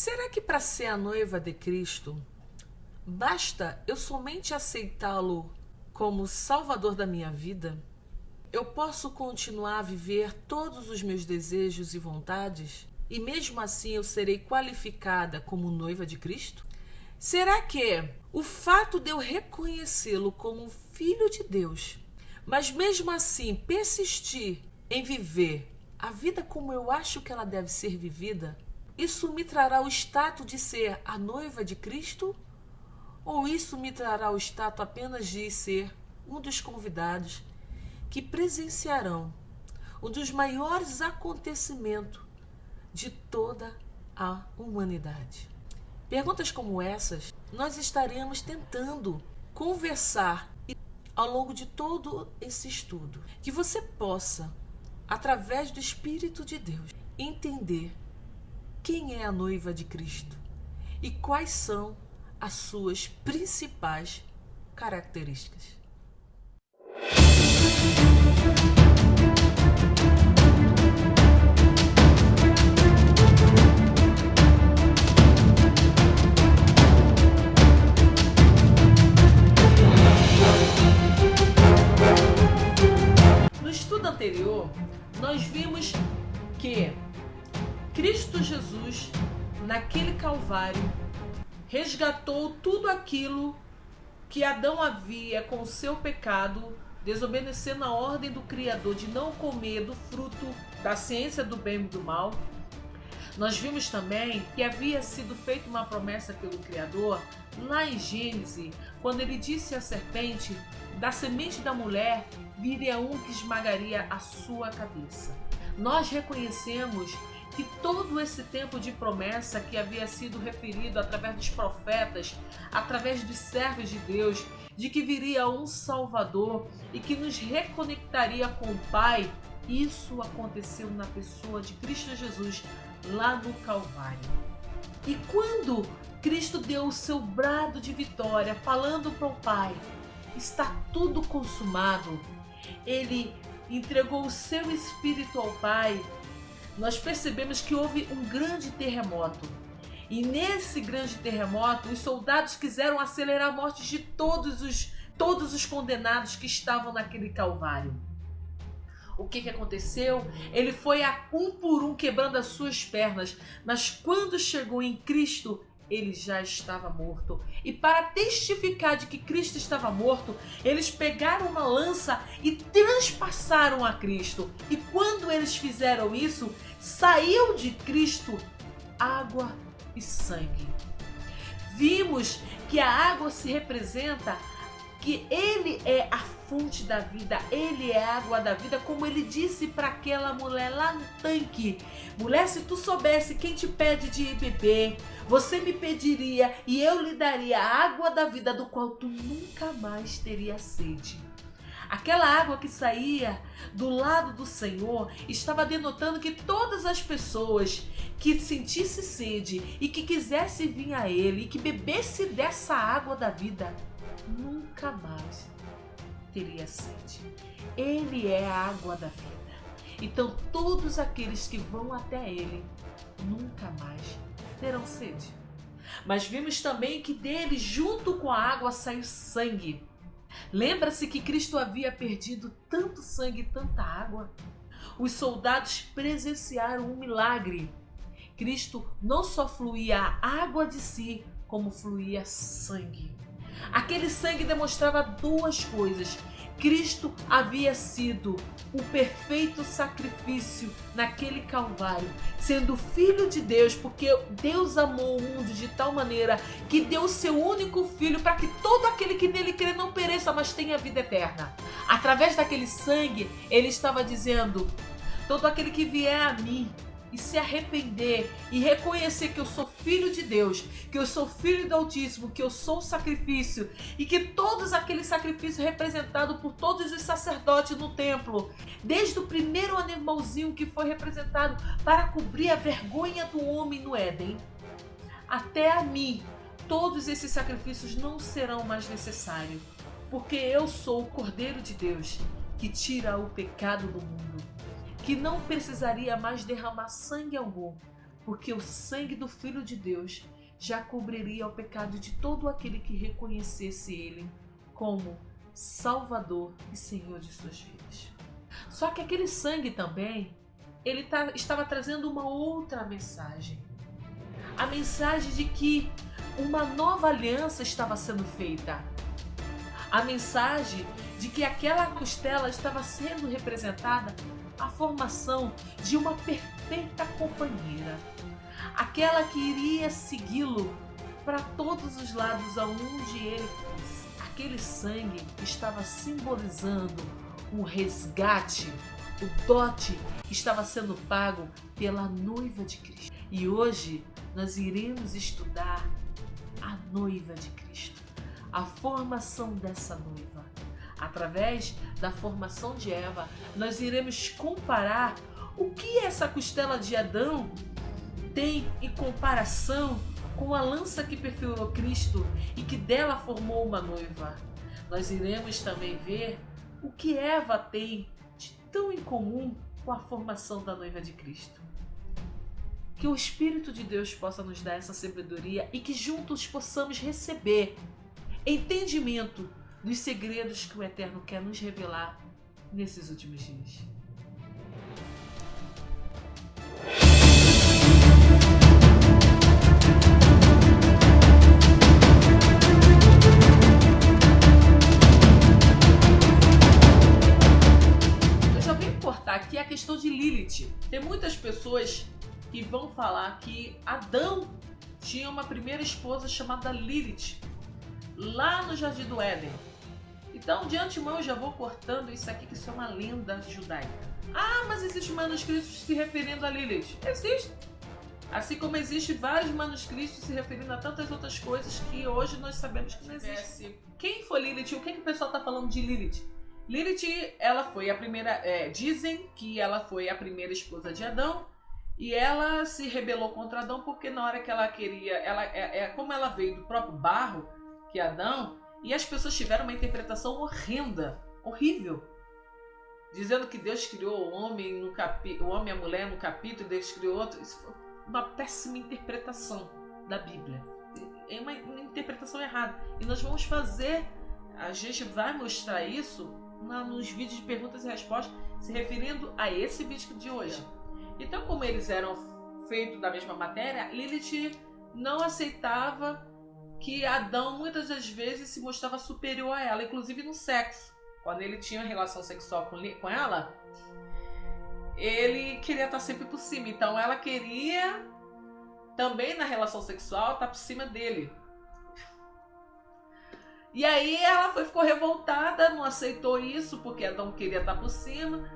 Será que para ser a noiva de Cristo, basta eu somente aceitá-lo como Salvador da minha vida? Eu posso continuar a viver todos os meus desejos e vontades e mesmo assim eu serei qualificada como noiva de Cristo? Será que o fato de eu reconhecê-lo como um filho de Deus, mas mesmo assim persistir em viver a vida como eu acho que ela deve ser vivida, isso me trará o status de ser a noiva de Cristo? Ou isso me trará o status apenas de ser um dos convidados que presenciarão um dos maiores acontecimentos de toda a humanidade? Perguntas como essas nós estaremos tentando conversar ao longo de todo esse estudo. Que você possa, através do Espírito de Deus, entender quem é a noiva de Cristo e quais são as suas principais características. No estudo anterior, nós vimos que Cristo Jesus, naquele Calvário, resgatou tudo aquilo que Adão havia com o seu pecado, desobedecendo a ordem do Criador de não comer do fruto da ciência do bem e do mal. Nós vimos também que havia sido feita uma promessa pelo Criador lá em Gênesis, quando ele disse à serpente: da semente da mulher viria um que esmagaria a sua cabeça. Nós reconhecemos que todo esse tempo de promessa que havia sido referido através dos profetas, através dos servos de Deus, de que viria um Salvador e que nos reconectaria com o Pai, isso aconteceu na pessoa de Cristo Jesus lá no Calvário. E quando Cristo deu o seu brado de vitória, falando para o Pai: está tudo consumado, ele entregou o seu Espírito ao Pai. Nós percebemos que houve um grande terremoto. E nesse grande terremoto, os soldados quiseram acelerar a morte de todos os condenados que estavam naquele Calvário. O que aconteceu? Ele foi um por um quebrando as suas pernas, mas quando chegou em Cristo, ele já estava morto. E para testificar de que Cristo estava morto, eles pegaram uma lança e transpassaram a Cristo. E quando eles fizeram isso, saiu de Cristo água e sangue. Vimos que a água se representa que ele é a fonte da vida, ele é a água da vida, como ele disse para aquela mulher lá no tanque: mulher, se tu soubesse quem te pede de beber, você me pediria e eu lhe daria a água da vida, do qual tu nunca mais teria sede. Aquela água que saía do lado do Senhor estava denotando que todas as pessoas que sentissem sede e que quisessem vir a Ele e que bebesse dessa água da vida, nunca mais teria sede. Ele é a água da vida. Então todos aqueles que vão até Ele nunca mais terão sede. Mas vimos também que dele, junto com a água, saiu sangue. Lembra-se que Cristo havia perdido tanto sangue e tanta água? Os soldados presenciaram um milagre. Cristo não só fluía a água de si, como fluía sangue. Aquele sangue demonstrava duas coisas. Cristo havia sido o perfeito sacrifício naquele Calvário, sendo Filho de Deus, porque Deus amou o mundo de tal maneira que deu o seu único Filho para que todo aquele que nele crê não pereça, mas tenha vida eterna. Através daquele sangue, ele estava dizendo: todo aquele que vier a mim e se arrepender e reconhecer que eu sou filho de Deus, que eu sou filho do Altíssimo, que eu sou o sacrifício, e que todos aqueles sacrifícios representados por todos os sacerdotes no templo, desde o primeiro animalzinho que foi representado para cobrir a vergonha do homem no Éden, até a mim, todos esses sacrifícios não serão mais necessários, porque eu sou o Cordeiro de Deus que tira o pecado do mundo, que não precisaria mais derramar sangue algum, porque o sangue do Filho de Deus já cobriria o pecado de todo aquele que reconhecesse Ele como Salvador e Senhor de suas vidas. Só que aquele sangue também, ele estava trazendo uma outra mensagem. A mensagem de que uma nova aliança estava sendo feita. A mensagem de que aquela costela estava sendo representada a formação de uma perfeita companheira. Aquela que iria segui-lo para todos os lados aonde ele fosse. Aquele sangue estava simbolizando o resgate, o dote estava sendo pago pela noiva de Cristo. E hoje nós iremos estudar a noiva de Cristo, a formação dessa noiva. Através da formação de Eva, nós iremos comparar o que essa costela de Adão tem em comparação com a lança que perfurou Cristo e que dela formou uma noiva. Nós iremos também ver o que Eva tem de tão em comum com a formação da noiva de Cristo. Que o Espírito de Deus possa nos dar essa sabedoria e que juntos possamos receber entendimento dos segredos que o Eterno quer nos revelar nesses últimos dias. Eu já vim cortar aqui a questão de Lilith. Tem muitas pessoas que vão falar que Adão tinha uma primeira esposa chamada Lilith, lá no Jardim do Éden. Então, de antemão, eu já vou cortando isso aqui, que isso é uma lenda judaica. Ah, mas existem manuscritos se referindo a Lilith. Existe. Assim como existem vários manuscritos se referindo a tantas outras coisas que hoje nós sabemos que não existem. Quem foi Lilith? O que o pessoal está falando de Lilith? Lilith, ela foi a primeira... dizem que ela foi a primeira esposa de Adão. E ela se rebelou contra Adão porque na hora que ela queria... como ela veio do próprio barro, que é Adão, e as pessoas tiveram uma interpretação horrenda, horrível, dizendo que Deus criou o homem o homem e a mulher no capítulo, Deus criou outro. Isso foi uma péssima interpretação da Bíblia. É uma interpretação errada. E nós vamos fazer, a gente vai mostrar isso nos vídeos de perguntas e respostas, se referindo a esse vídeo de hoje. Então, como eles eram feitos da mesma matéria, Lilith não aceitava que Adão muitas das vezes se mostrava superior a ela, inclusive no sexo. Quando ele tinha relação sexual com ela, ele queria estar sempre por cima. Então ela queria também na relação sexual estar por cima dele. E aí ela ficou revoltada, não aceitou isso, porque Adão queria estar por cima,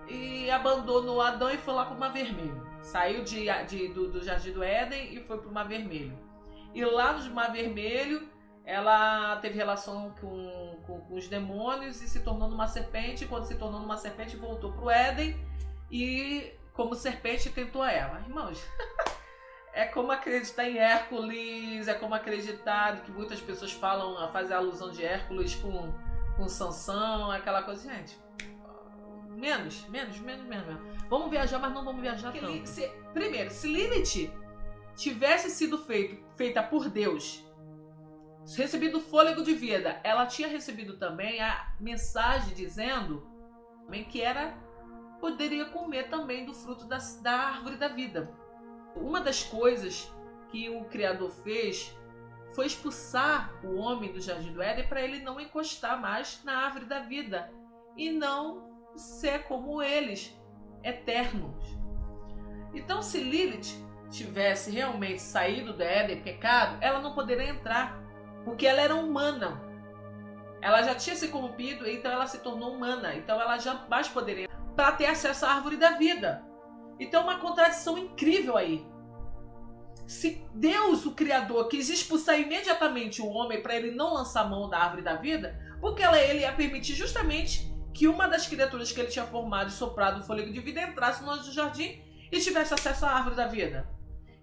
e abandonou Adão e foi lá para o Mar Vermelho. Saiu do Jardim do Éden e foi para o Mar Vermelho. E lá no Mar Vermelho, ela teve relação com os demônios e se tornou numa serpente. E quando se tornou numa serpente, voltou para o Éden e, como serpente, tentou a Eva. Irmãos, é como acreditar em Hércules, é como acreditar que muitas pessoas falam, fazem alusão de Hércules com Sansão, aquela coisa. Gente, menos. Vamos viajar, mas não vamos viajar tanto. Primeiro, se Lilith tivesse sido feita por Deus, recebido o fôlego de vida, ela tinha recebido também a mensagem dizendo que poderia comer também do fruto da árvore da vida. Uma das coisas que o Criador fez foi expulsar o homem do Jardim do Éden para ele não encostar mais na árvore da vida e não ser como eles, eternos. Então, se Lilith tivesse realmente saído do Éden, pecado, ela não poderia entrar, porque ela era humana. Ela já tinha se corrompido, então ela se tornou humana. Então ela jamais poderia, para ter acesso à árvore da vida. Então uma contradição incrível aí. Se Deus, o Criador, quis expulsar imediatamente o homem para ele não lançar mão da árvore da vida, porque ele ia permitir justamente que uma das criaturas que ele tinha formado e soprado o fôlego de vida entrasse no jardim e tivesse acesso à árvore da vida.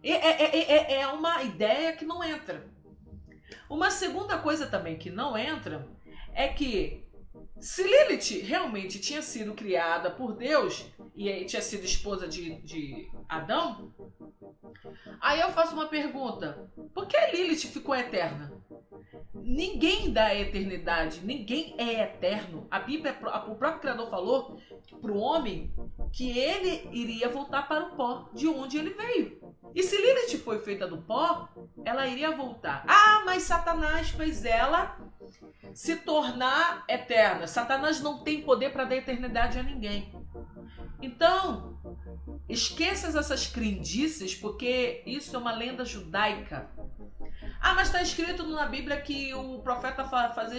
É uma ideia que não entra. Uma segunda coisa também que não entra é que Se Lilith realmente tinha sido criada por Deus e aí tinha sido esposa de Adão, aí eu faço uma pergunta: por que Lilith ficou eterna? Ninguém dá eternidade, ninguém é eterno. A Bíblia, o próprio Criador falou para o homem que ele iria voltar para o pó de onde ele veio. E se Lilith foi feita do pó, ela iria voltar. Ah, mas Satanás fez ela se tornar eterna. Satanás não tem poder para dar eternidade a ninguém. Então, esqueça essas crendices, porque isso é uma lenda judaica. Ah, mas está escrito na Bíblia que o profeta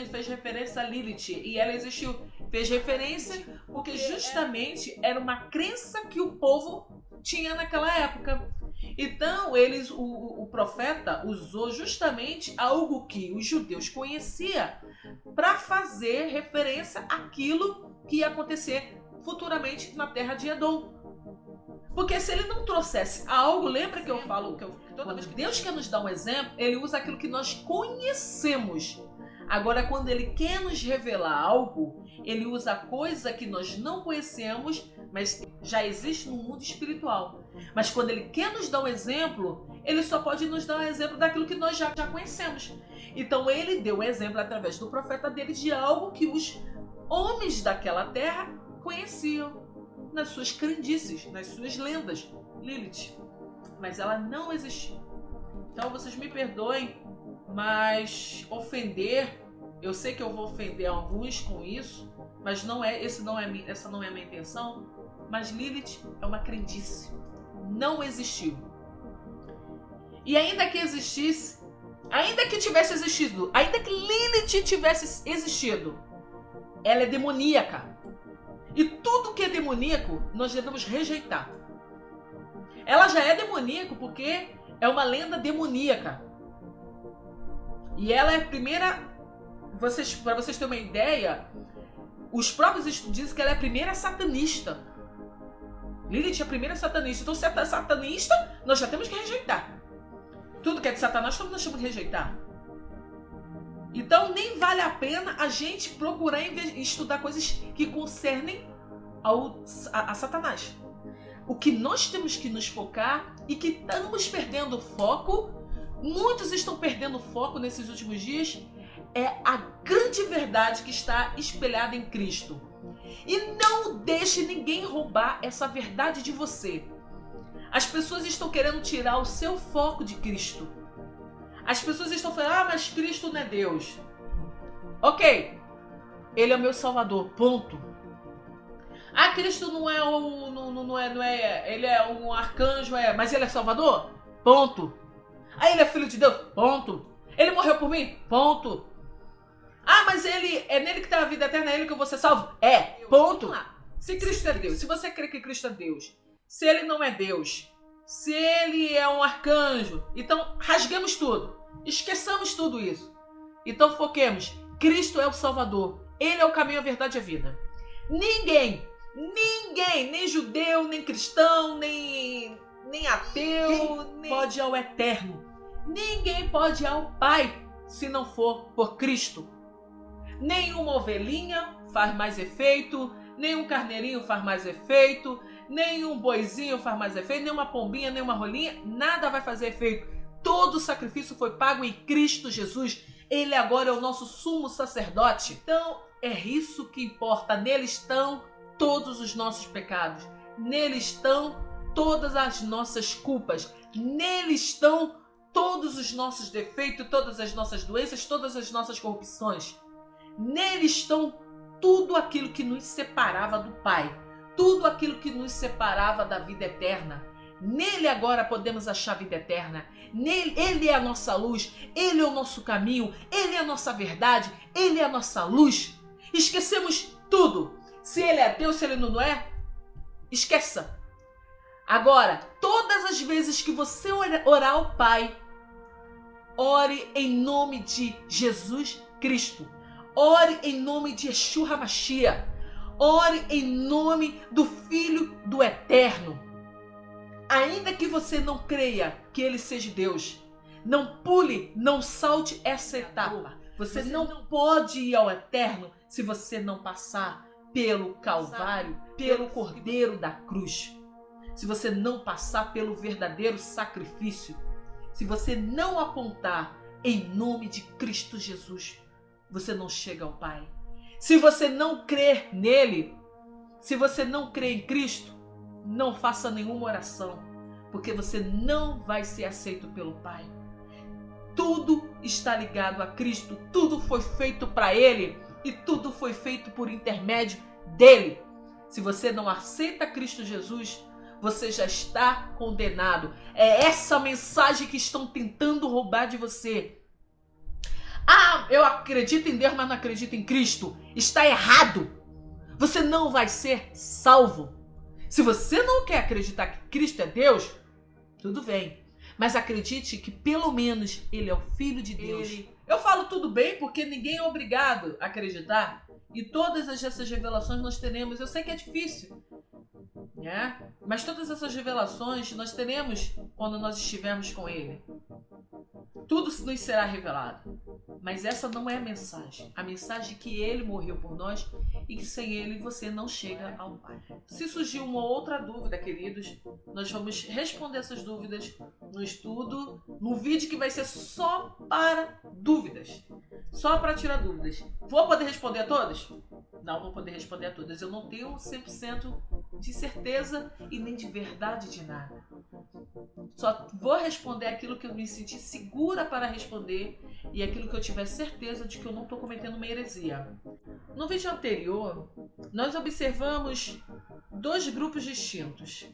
fez referência a Lilith e ela existiu. Fez referência porque justamente era uma crença que o povo tinha naquela época. Então, o profeta usou justamente algo que os judeus conheciam para fazer referência àquilo que ia acontecer futuramente na terra de Edom. Porque se ele não trouxesse algo, lembra que eu falo que toda vez que Deus quer nos dar um exemplo, ele usa aquilo que nós conhecemos. Agora, quando ele quer nos revelar algo, ele usa coisa que nós não conhecemos, mas já existe no mundo espiritual. Mas quando ele quer nos dar um exemplo, ele só pode nos dar um exemplo daquilo que nós já conhecemos. Então ele deu um exemplo através do profeta dele de algo que os homens daquela terra conheciam nas suas crendices, nas suas lendas. Lilith. Mas ela não existiu. Então vocês me perdoem, mas ofender, eu sei que eu vou ofender alguns com isso, mas essa não é a minha intenção. Mas Lilith é uma crendice. Não existiu. E ainda que existisse, ainda que tivesse existido, ainda que Lilith tivesse existido, ela é demoníaca. E tudo que é demoníaco, nós devemos rejeitar. Ela já é demoníaco porque é uma lenda demoníaca. E ela é a primeira... Para vocês terem uma ideia, os próprios estudos dizem que ela é a primeira satanista. Lilith é a primeira satanista. Então, se é satanista, nós já temos que rejeitar. Tudo que é de Satanás, nós temos que rejeitar. Então, nem vale a pena a gente procurar estudar coisas que concernem a Satanás. O que nós temos que nos focar e que estamos perdendo foco, muitos estão perdendo foco nesses últimos dias, é a grande verdade que está espelhada em Cristo. E não deixe ninguém roubar essa verdade de você. As pessoas estão querendo tirar o seu foco de Cristo. As pessoas estão falando, mas Cristo não é Deus. Ok, Ele é o meu Salvador, ponto. Cristo não é, Ele é um arcanjo, mas Ele é Salvador? Ponto. Ele é Filho de Deus? Ponto. Ele morreu por mim? Ponto. Mas Ele é nele que está a vida eterna, é Ele que eu vou ser salvo? Ponto. Se Cristo é Deus, se você crê que Cristo é Deus, se Ele não é Deus, se Ele é um arcanjo, então rasguemos tudo, esqueçamos tudo isso. Então foquemos, Cristo é o Salvador, Ele é o caminho, a verdade e a vida. Ninguém, nem judeu, nem cristão, nem ateu, pode ir ao eterno. Ninguém pode ir ao Pai se não for por Cristo. Nenhuma ovelhinha faz mais efeito, nenhum carneirinho faz mais efeito, nenhum boizinho faz mais efeito, nenhuma pombinha, nenhuma rolinha, nada vai fazer efeito. Todo o sacrifício foi pago em Cristo Jesus. Ele agora é o nosso sumo sacerdote. Então, é isso que importa. Nele estão todos os nossos pecados. Nele estão todas as nossas culpas. Nele estão todos os nossos defeitos, todas as nossas doenças, todas as nossas corrupções. Nele estão tudo aquilo que nos separava do Pai. Tudo aquilo que nos separava da vida eterna. Nele agora podemos achar a vida eterna. Nele, Ele é a nossa luz, Ele é o nosso caminho, Ele é a nossa verdade, Ele é a nossa luz. Esquecemos tudo. Se Ele é Deus, se Ele não é, esqueça. Agora, todas as vezes que você orar ao Pai, ore em nome de Jesus Cristo. Ore em nome de Yeshua HaMashiach. Ore em nome do Filho do Eterno. Ainda que você não creia que Ele seja Deus, não pule, não salte essa etapa. Você não pode ir ao eterno se você não passar pelo Calvário, pelo Cordeiro da cruz. Se você não passar pelo verdadeiro sacrifício, se você não apontar em nome de Cristo Jesus, você não chega ao Pai. Se você não crer nele, se você não crer em Cristo, não faça nenhuma oração, porque você não vai ser aceito pelo Pai. Tudo está ligado a Cristo, tudo foi feito para Ele e tudo foi feito por intermédio dele. Se você não aceita Cristo Jesus, você já está condenado. É essa mensagem que estão tentando roubar de você. Ah, eu acredito em Deus, mas não acredito em Cristo. Está errado. Você não vai ser salvo. Se você não quer acreditar que Cristo é Deus, tudo bem. Mas acredite que pelo menos Ele é o Filho de Deus. Eu falo tudo bem porque ninguém é obrigado a acreditar. E todas essas revelações nós teremos. Eu sei que é difícil, né? Mas todas essas revelações nós teremos quando nós estivermos com Ele. Tudo nos será revelado. Mas essa não é a mensagem. A mensagem é que Ele morreu por nós e que sem Ele você não chega ao Pai. Se surgir uma outra dúvida, queridos, nós vamos responder essas dúvidas no estudo, no vídeo que vai ser só para dúvidas. Só para tirar dúvidas. Vou poder responder a todas? Não vou poder responder a todas. Eu não tenho 100% de certeza e nem de verdade de nada. Só vou responder aquilo que eu me senti segura para responder e aquilo que eu tiver certeza de que eu não estou cometendo uma heresia. No vídeo anterior, nós observamos dois grupos distintos.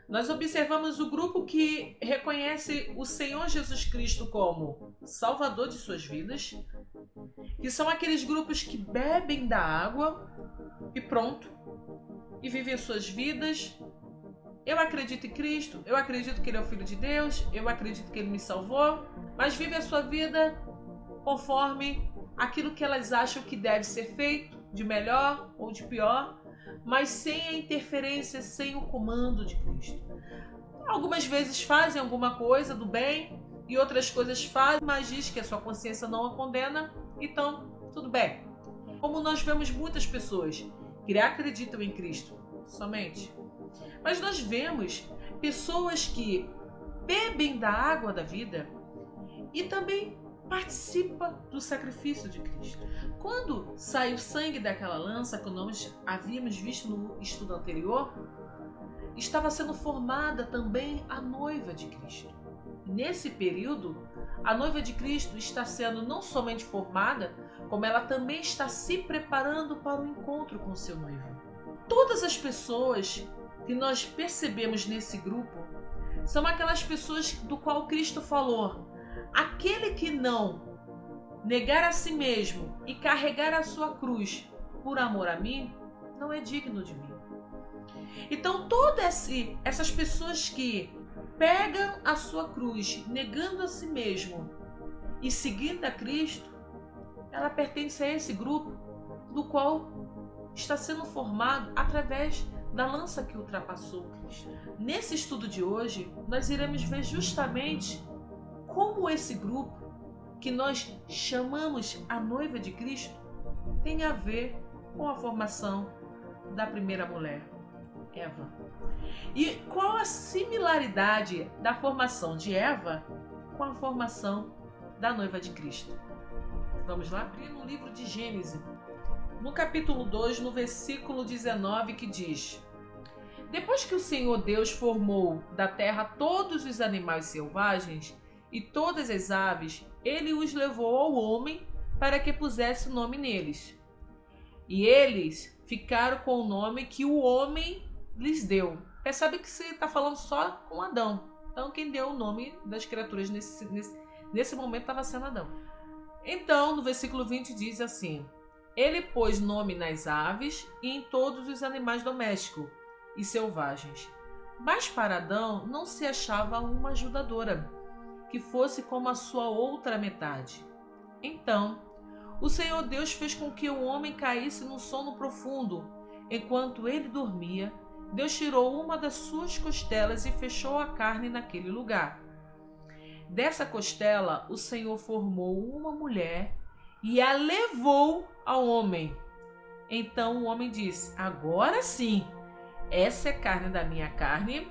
Nós observamos o grupo que reconhece o Senhor Jesus Cristo como Salvador de suas vidas, que são aqueles grupos que bebem da água e pronto, e vivem suas vidas. Eu acredito em Cristo, eu acredito que Ele é o Filho de Deus, eu acredito que Ele me salvou, mas vive a sua vida conforme aquilo que elas acham que deve ser feito, de melhor ou de pior, mas sem a interferência, sem o comando de Cristo. Algumas vezes fazem alguma coisa do bem e outras coisas fazem, mas diz que a sua consciência não a condena, então tudo bem. Como nós vemos muitas pessoas que acreditam em Cristo somente, mas nós vemos pessoas que bebem da água da vida e também participam do sacrifício de Cristo. Quando sai o sangue daquela lança, que nós havíamos visto no estudo anterior, estava sendo formada também a noiva de Cristo. Nesse período, a noiva de Cristo está sendo não somente formada, como ela também está se preparando para o encontro com seu noivo. Todas as pessoas que nós percebemos nesse grupo são aquelas pessoas do qual Cristo falou: aquele que não negar a si mesmo e carregar a sua cruz por amor a mim, não é digno de mim. Então todas essas pessoas que pegam a sua cruz, negando a si mesmo e seguindo a Cristo, ela pertence a esse grupo do qual está sendo formado através da lança que ultrapassou Cristo. Nesse estudo de hoje, nós iremos ver justamente como esse grupo, que nós chamamos a noiva de Cristo, tem a ver com a formação da primeira mulher, Eva. E qual a similaridade da formação de Eva com a formação da noiva de Cristo? Vamos lá abrir no livro de Gênesis, no capítulo 2, no versículo 19, que diz: depois que o Senhor Deus formou da terra todos os animais selvagens e todas as aves, Ele os levou ao homem para que pusesse o nome neles. E eles ficaram com o nome que o homem lhes deu. Percebe que você está falando só com Adão. Então quem deu o nome das criaturas nesse momento estava sendo Adão. Então no versículo 20 diz assim: Ele pôs nome nas aves e em todos os animais domésticos e selvagens. Mas para Adão não se achava uma ajudadora, que fosse como a sua outra metade. Então, o Senhor Deus fez com que o homem caísse num sono profundo. Enquanto ele dormia, Deus tirou uma das suas costelas e fechou a carne naquele lugar. Dessa costela, o Senhor formou uma mulher e a levou ao homem. Então o homem disse: agora sim, essa é carne da minha carne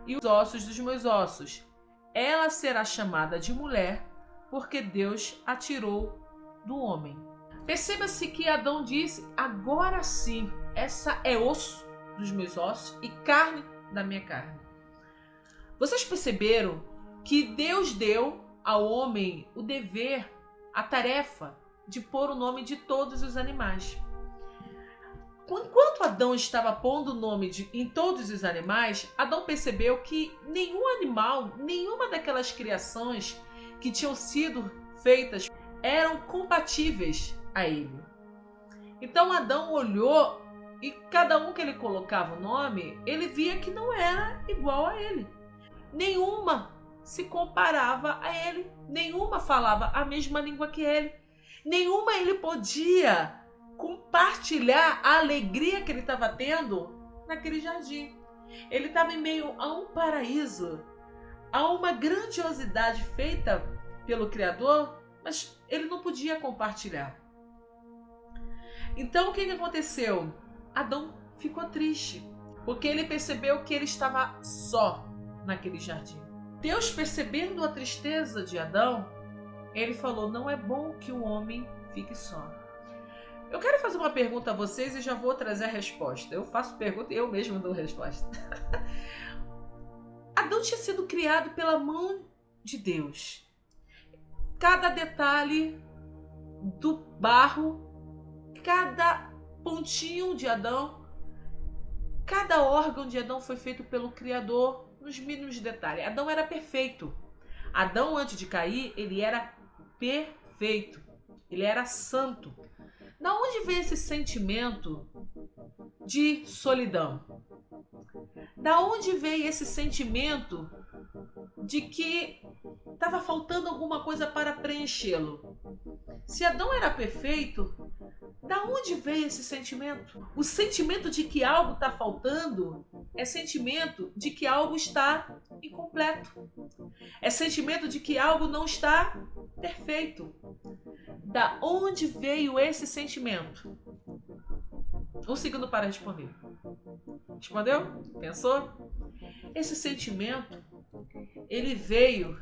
e os ossos dos meus ossos. Ela será chamada de mulher, porque Deus a tirou do homem. Perceba-se que Adão disse: agora sim, essa é osso dos meus ossos e carne da minha carne. Vocês perceberam que Deus deu ao homem o dever, a tarefa de pôr o nome de todos os animais. Enquanto Adão estava pondo o nome em todos os animais, Adão percebeu que nenhum animal, nenhuma daquelas criações que tinham sido feitas eram compatíveis a ele. Então Adão olhou e cada um que ele colocava o nome, ele via que não era igual a ele. Nenhuma se comparava a ele, nenhuma falava a mesma língua que ele, nenhuma ele podia compartilhar a alegria que ele estava tendo naquele jardim. Ele estava em meio a um paraíso, a uma grandiosidade feita pelo Criador, mas ele não podia compartilhar. Então o que aconteceu? Adão ficou triste, porque ele percebeu que ele estava só naquele jardim. Deus, percebendo a tristeza de Adão, ele falou: não é bom que o homem fique só. Eu quero fazer uma pergunta a vocês e já vou trazer a resposta. Eu faço pergunta e eu mesmo dou resposta. Adão tinha sido criado pela mão de Deus. Cada detalhe do barro, cada pontinho de Adão, cada órgão de Adão foi feito pelo Criador nos mínimos detalhes. Adão era perfeito. Adão, antes de cair, ele era perfeito. Ele era santo. Da onde veio esse sentimento de solidão? Da onde veio esse sentimento de que estava faltando alguma coisa para preenchê-lo? Se Adão era perfeito, da onde veio esse sentimento? O sentimento de que algo está faltando é sentimento de que algo está incompleto. É sentimento de que algo não está perfeito. Da onde veio esse sentimento? Um segundo para responder. Respondeu? Pensou? Esse sentimento, ele veio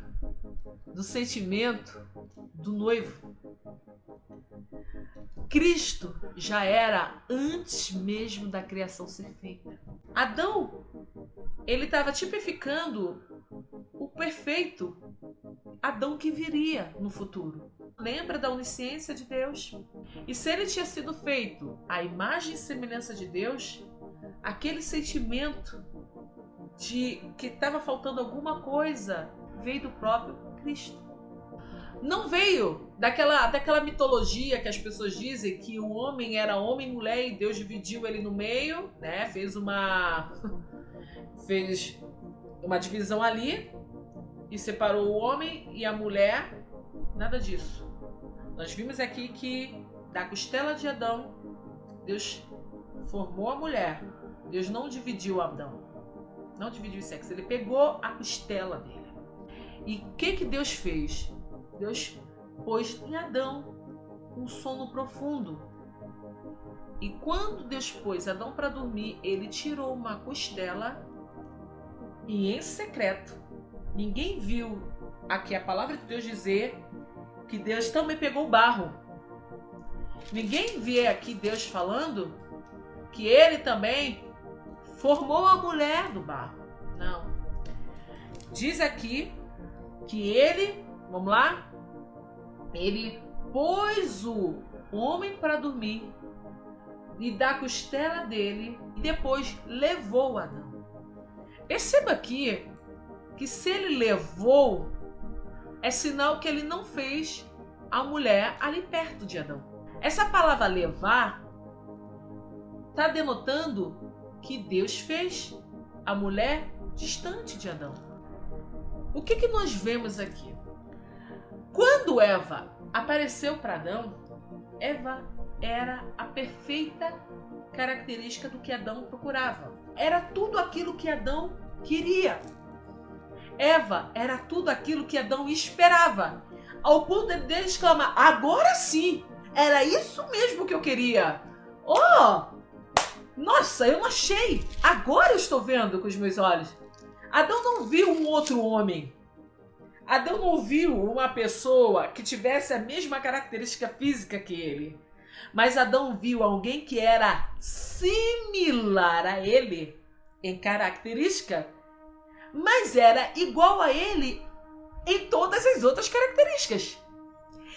do sentimento do noivo. Cristo já era antes mesmo da criação ser feita. Adão, ele estava tipificando o perfeito Adão que viria no futuro. Lembra da onisciência de Deus? E se ele tinha sido feito à imagem e semelhança de Deus, aquele sentimento de que estava faltando alguma coisa veio do próprio Cristo. Não veio daquela mitologia que as pessoas dizem que o homem era homem e mulher e Deus dividiu ele no meio, né? Fez uma divisão ali e separou o homem e a mulher. Nada disso. Nós vimos aqui que da costela de Adão, Deus formou a mulher. Deus não dividiu Adão. Não dividiu o sexo. Ele pegou a costela dele. E o que Deus fez? Deus pôs em Adão um sono profundo. E quando Deus pôs Adão para dormir, ele tirou uma costela e em secreto, ninguém viu aqui a palavra de Deus dizer que Deus também pegou o barro. Ninguém vê aqui Deus falando que ele também formou a mulher do barro. Não. Diz aqui que ele, vamos lá, ele pôs o homem para dormir e da costela dele e depois levou Adão. Perceba aqui que se ele levou, é sinal que ele não fez a mulher ali perto de Adão. Essa palavra levar está denotando que Deus fez a mulher distante de Adão. O que nós vemos aqui? Quando Eva apareceu para Adão, Eva era a perfeita característica do que Adão procurava. Era tudo aquilo que Adão queria. Eva era tudo aquilo que Adão esperava. ao ponto dele exclamar: agora sim, era isso mesmo que eu queria. Oh, nossa, eu não achei, agora eu estou vendo com os meus olhos. Adão não viu um outro homem. Adão não viu uma pessoa que tivesse a mesma característica física que ele. Mas Adão viu alguém que era similar a ele em característica, mas era igual a ele em todas as outras características.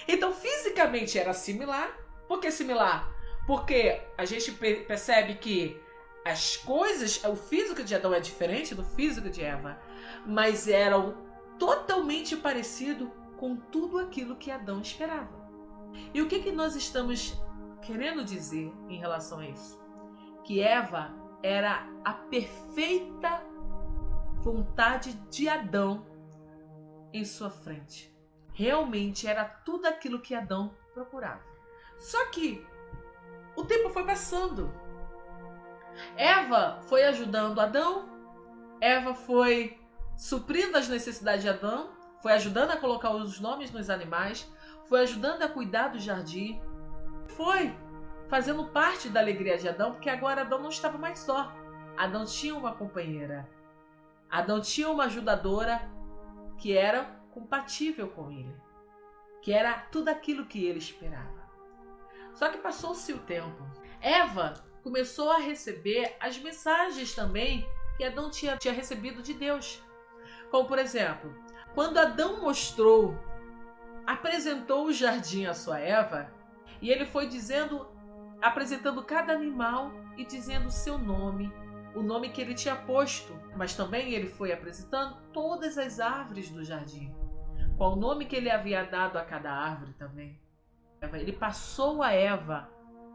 Então, fisicamente era similar. Por que similar? Porque a gente percebe que as coisas, o físico de Adão é diferente do físico de Eva, mas eram totalmente parecido com tudo aquilo que Adão esperava. E o que nós estamos querendo dizer em relação a isso? Que Eva era a perfeita vontade de Adão em sua frente. Realmente era tudo aquilo que Adão procurava. Só que o tempo foi passando. Eva foi ajudando Adão, Eva foi suprindo as necessidades de Adão, foi ajudando a colocar os nomes nos animais, foi ajudando a cuidar do jardim, foi fazendo parte da alegria de Adão, porque agora Adão não estava mais só. Adão tinha uma companheira. Adão tinha uma ajudadora que era compatível com ele, que era tudo aquilo que ele esperava. Só que passou-se o tempo. Eva começou a receber as mensagens também que Adão tinha recebido de Deus. Como, por exemplo, quando Adão apresentou o jardim à sua Eva, e ele foi apresentando cada animal e dizendo o seu nome, o nome que ele tinha posto, mas também ele foi apresentando todas as árvores do jardim, qual o nome que ele havia dado a cada árvore também. Ele passou a Eva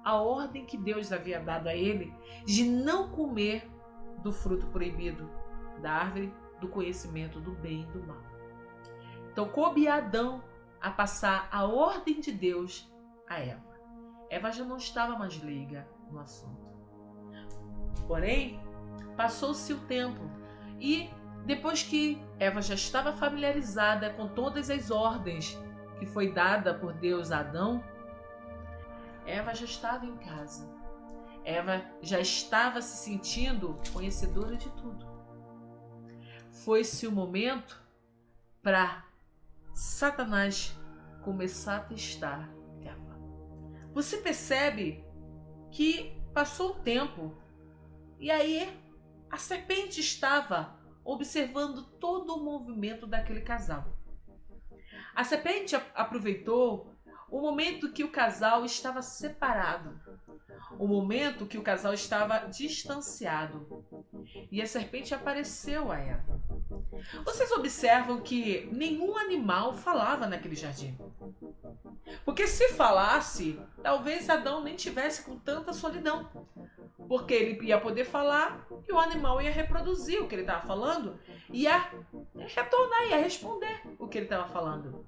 a ordem que Deus havia dado a ele de não comer do fruto proibido da árvore do conhecimento do bem e do mal. Então coube a Adão a passar a ordem de Deus a Eva. Eva já não estava mais leiga no assunto. Porém, passou-se o tempo e depois que Eva já estava familiarizada com todas as ordens que foi dada por Deus a Adão, Eva já estava em casa. Eva já estava se sentindo conhecedora de tudo. Foi-se o momento para Satanás começar a testar Eva. Você percebe que passou o tempo e aí a serpente estava observando todo o movimento daquele casal. A serpente aproveitou o momento que o casal estava separado, o momento que o casal estava distanciado, e a serpente apareceu a Eva. Vocês observam que nenhum animal falava naquele jardim. Porque se falasse, talvez Adão nem tivesse com tanta solidão. Porque ele ia poder falar e o animal ia reproduzir o que ele estava falando, ia retornar, ia responder o que ele estava falando.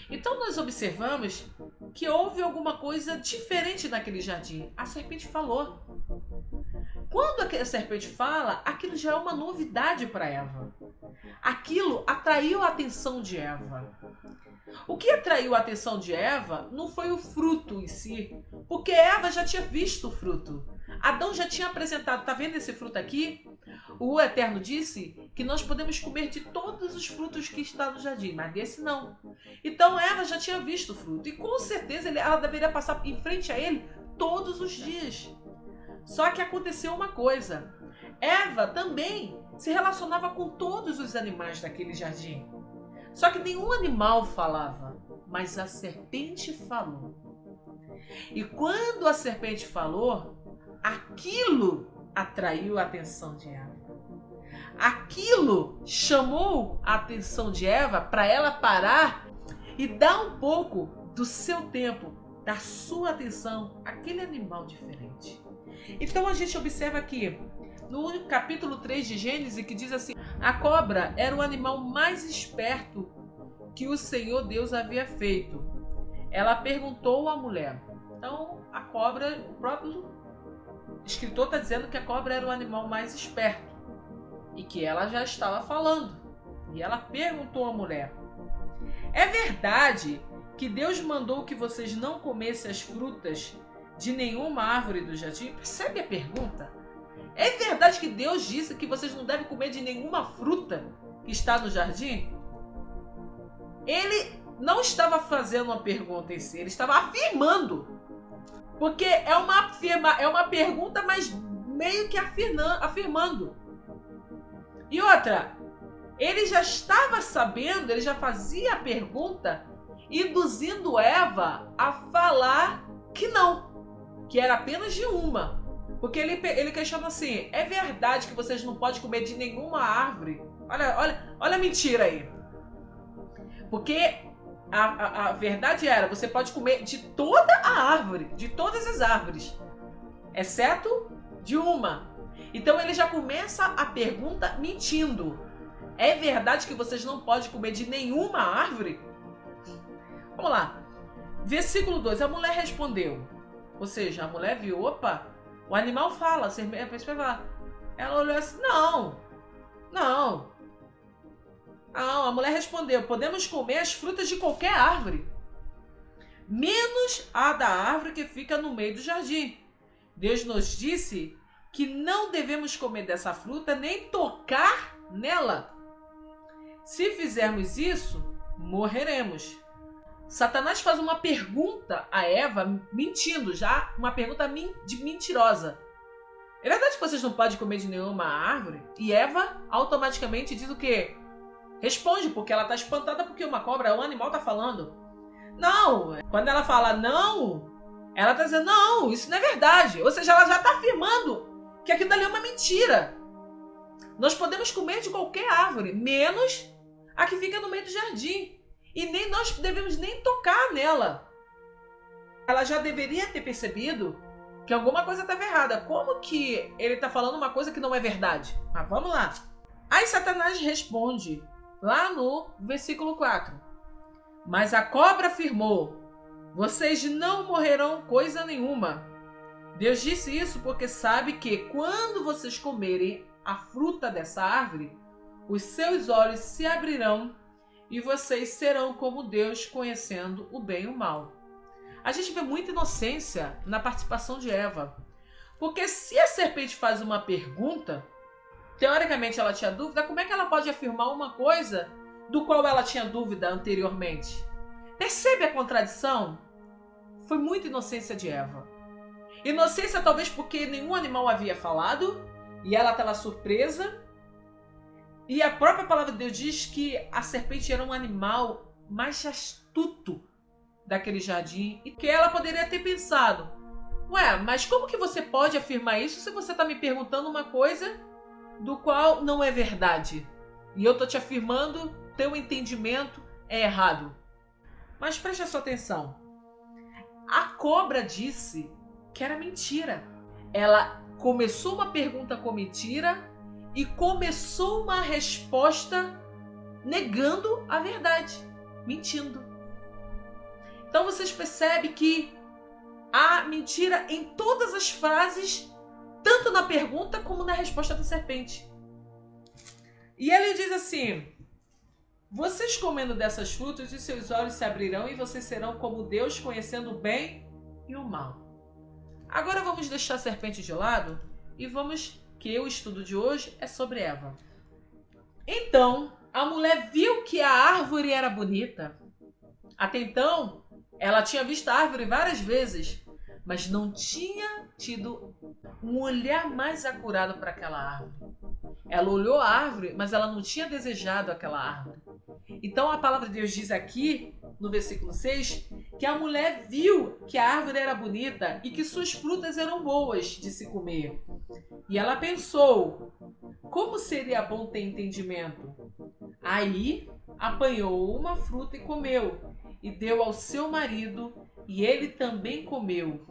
Então nós observamos que houve alguma coisa diferente naquele jardim. A serpente falou. Quando a serpente fala, aquilo já é uma novidade para Eva. Aquilo atraiu a atenção de Eva. O que atraiu a atenção de Eva não foi o fruto em si, porque Eva já tinha visto o fruto. Adão já tinha apresentado, tá vendo esse fruto aqui? O Eterno disse que nós podemos comer de todos os frutos que estão no jardim, mas desse não. Então Eva já tinha visto o fruto e com certeza ela deveria passar em frente a ele todos os dias. Só que aconteceu uma coisa. Eva também se relacionava com todos os animais daquele jardim. Só que nenhum animal falava, mas a serpente falou. E quando a serpente falou, aquilo atraiu a atenção de Eva. Aquilo chamou a atenção de Eva para ela parar e dar um pouco do seu tempo, da sua atenção àquele animal diferente. Então a gente observa aqui no capítulo 3 de Gênesis que diz assim: a cobra era o animal mais esperto que o Senhor Deus havia feito. Ela perguntou à mulher. Então a cobra, o próprio escritor está dizendo que a cobra era o animal mais esperto e que ela já estava falando. E ela perguntou à mulher. É verdade que Deus mandou que vocês não comessem as frutas de nenhuma árvore do jardim? Percebe a pergunta? É verdade que Deus disse que vocês não devem comer de nenhuma fruta que está no jardim? Ele não estava fazendo uma pergunta em si, ele estava afirmando. Porque é uma pergunta, mas meio que afirmando. E outra, ele já estava sabendo, ele já fazia a pergunta, induzindo Eva a falar que não, que era apenas de uma. Porque ele questiona assim, é verdade que vocês não podem comer de nenhuma árvore? Olha a mentira aí. Porque a verdade era, você pode comer de toda a árvore, de todas as árvores, exceto de uma. Então ele já começa a pergunta mentindo. É verdade que vocês não podem comer de nenhuma árvore? Vamos lá. Versículo 2. A mulher respondeu. Ou seja, a mulher viu, opa, o animal fala. Ela olhou assim, não. A mulher respondeu, podemos comer as frutas de qualquer árvore, menos a da árvore que fica no meio do jardim. Deus nos disse que não devemos comer dessa fruta nem tocar nela. Se fizermos isso, morreremos. Satanás faz uma pergunta a Eva, mentindo, já uma pergunta mentirosa. É verdade que vocês não podem comer de nenhuma árvore? E Eva automaticamente diz o quê? Responde, porque ela está espantada porque uma cobra, um animal está falando. Não, quando ela fala não, ela está dizendo não, isso não é verdade. Ou seja, ela já está afirmando que aquilo ali é uma mentira. Nós podemos comer de qualquer árvore, menos a que fica no meio do jardim. E nem nós devemos nem tocar nela. Ela já deveria ter percebido que alguma coisa estava errada. Como que ele está falando uma coisa que não é verdade? Mas vamos lá. Aí Satanás responde, lá no versículo 4. Mas a cobra afirmou, vocês não morrerão coisa nenhuma. Deus disse isso porque sabe que quando vocês comerem a fruta dessa árvore, os seus olhos se abrirão e vocês serão como Deus, conhecendo o bem e o mal. A gente vê muita inocência na participação de Eva. Porque se a serpente faz uma pergunta, teoricamente ela tinha dúvida, como é que ela pode afirmar uma coisa do qual ela tinha dúvida anteriormente? Percebe a contradição? Foi muita inocência de Eva. Inocência talvez porque nenhum animal havia falado e ela estava surpresa. E a própria palavra de Deus diz que a serpente era um animal mais astuto daquele jardim e que ela poderia ter pensado, ué, mas como que você pode afirmar isso se você está me perguntando uma coisa do qual não é verdade? E eu estou te afirmando, teu entendimento é errado. Mas preste a sua atenção. A cobra disse que era mentira. Ela começou uma pergunta com mentira e começou uma resposta negando a verdade, mentindo. Então vocês percebem que há mentira em todas as frases, tanto na pergunta como na resposta da serpente. E ele diz assim, vocês comendo dessas frutas, os seus olhos se abrirão e vocês serão como Deus, conhecendo o bem e o mal. Agora vamos deixar a serpente de lado e vamos que o estudo de hoje é sobre Eva. Então, a mulher viu que a árvore era bonita. Até então, ela tinha visto a árvore várias vezes, mas não tinha tido um olhar mais acurado para aquela árvore. Ela olhou a árvore, mas ela não tinha desejado aquela árvore. Então a palavra de Deus diz aqui, no versículo 6, que a mulher viu que a árvore era bonita e que suas frutas eram boas de se comer. E ela pensou, como seria bom ter entendimento? Aí apanhou uma fruta e comeu, e deu ao seu marido, e ele também comeu.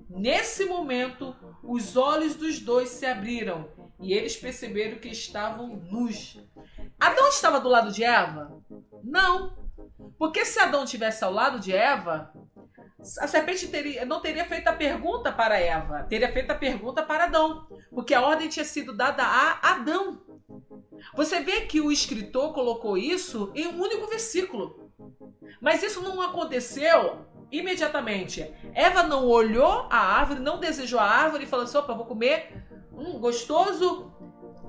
Nesse momento, os olhos dos dois se abriram, e eles perceberam que estavam nus. Adão estava do lado de Eva? Não. Porque se Adão estivesse ao lado de Eva, a serpente não teria feito a pergunta para Eva, teria feito a pergunta para Adão, porque a ordem tinha sido dada a Adão. Você vê que o escritor colocou isso em um único versículo. Mas isso não aconteceu imediatamente. Eva não olhou a árvore, não desejou a árvore e falou assim, opa, vou comer, gostoso,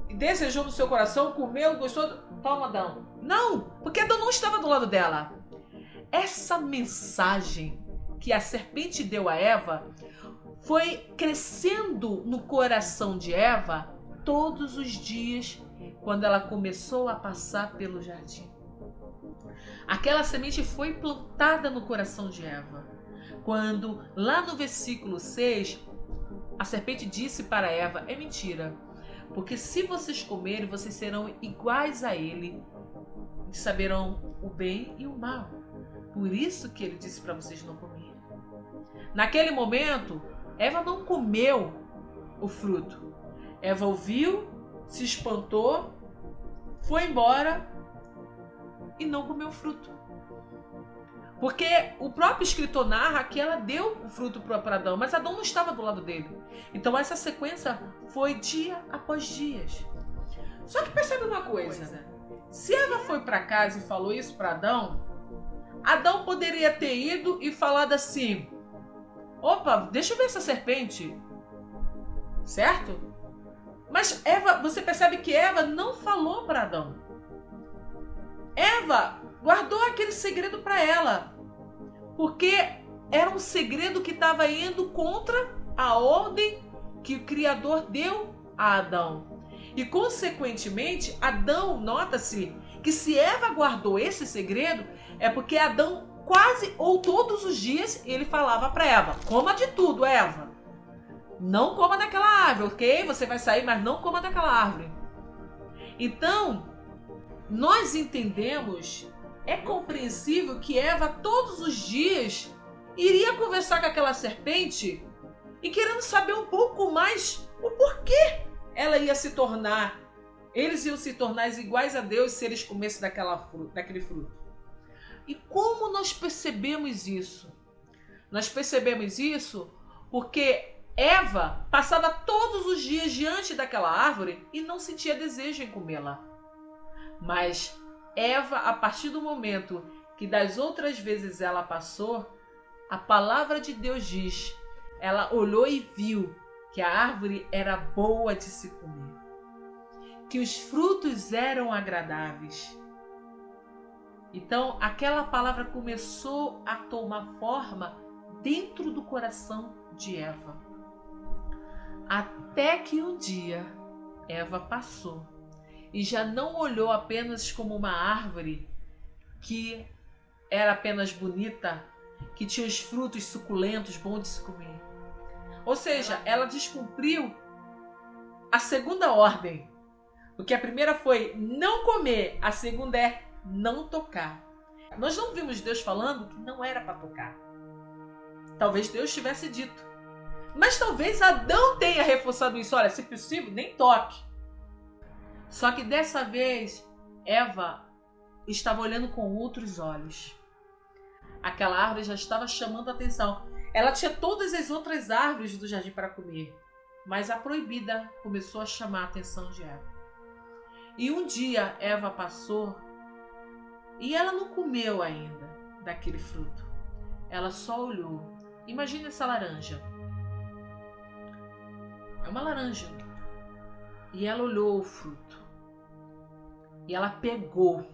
e desejou no seu coração, comeu, gostoso, toma, Adão. Não, porque Adão não estava do lado dela. Essa mensagem que a serpente deu a Eva foi crescendo no coração de Eva todos os dias quando ela começou a passar pelo jardim. Aquela semente foi plantada no coração de Eva. Quando, lá no versículo 6, a serpente disse para Eva, é mentira, porque se vocês comerem, vocês serão iguais a ele, e saberão o bem e o mal. Por isso que ele disse para vocês não comerem. Naquele momento, Eva não comeu o fruto. Eva ouviu, se espantou, foi embora e não comeu o fruto. Porque o próprio escritor narra que ela deu o fruto para Adão, mas Adão não estava do lado dele. Então essa sequência foi dia após dias. Só que percebe uma coisa. Se Eva foi para casa e falou isso para Adão, Adão poderia ter ido e falado assim, opa, deixa eu ver essa serpente. Certo? Mas Eva, você percebe que Eva não falou para Adão. Eva guardou aquele segredo para ela, porque era um segredo que estava indo contra a ordem que o Criador deu a Adão. E, consequentemente, Adão, nota-se que se Eva guardou esse segredo, é porque Adão quase ou todos os dias ele falava para Eva, coma de tudo, Eva. Não coma daquela árvore, ok? Você vai sair, mas não coma daquela árvore. Então, nós entendemos, é compreensível que Eva todos os dias iria conversar com aquela serpente e querendo saber um pouco mais o porquê eles iam se tornar iguais a Deus se eles comessem daquele fruto. E como nós percebemos isso? Nós percebemos isso porque Eva passava todos os dias diante daquela árvore e não sentia desejo em comê-la. Mas Eva, a partir do momento que das outras vezes ela passou, a palavra de Deus diz, ela olhou e viu que a árvore era boa de se comer, que os frutos eram agradáveis. Então, aquela palavra começou a tomar forma dentro do coração de Eva. Até que um dia, Eva passou e já não olhou apenas como uma árvore que era apenas bonita, que tinha os frutos suculentos, bons de se comer. Ou seja, ela descumpriu a segunda ordem. Porque a primeira foi não comer, a segunda é não tocar. Nós não vimos Deus falando que não era para tocar. Talvez Deus tivesse dito. Mas talvez Adão tenha reforçado isso. Olha, se possível, nem toque. Só que dessa vez, Eva estava olhando com outros olhos. Aquela árvore já estava chamando a atenção. Ela tinha todas as outras árvores do jardim para comer, mas a proibida começou a chamar a atenção de Eva. E um dia Eva passou e ela não comeu ainda daquele fruto. Ela só olhou. Imagina essa laranja. É uma laranja. E ela olhou o fruto. E ela pegou.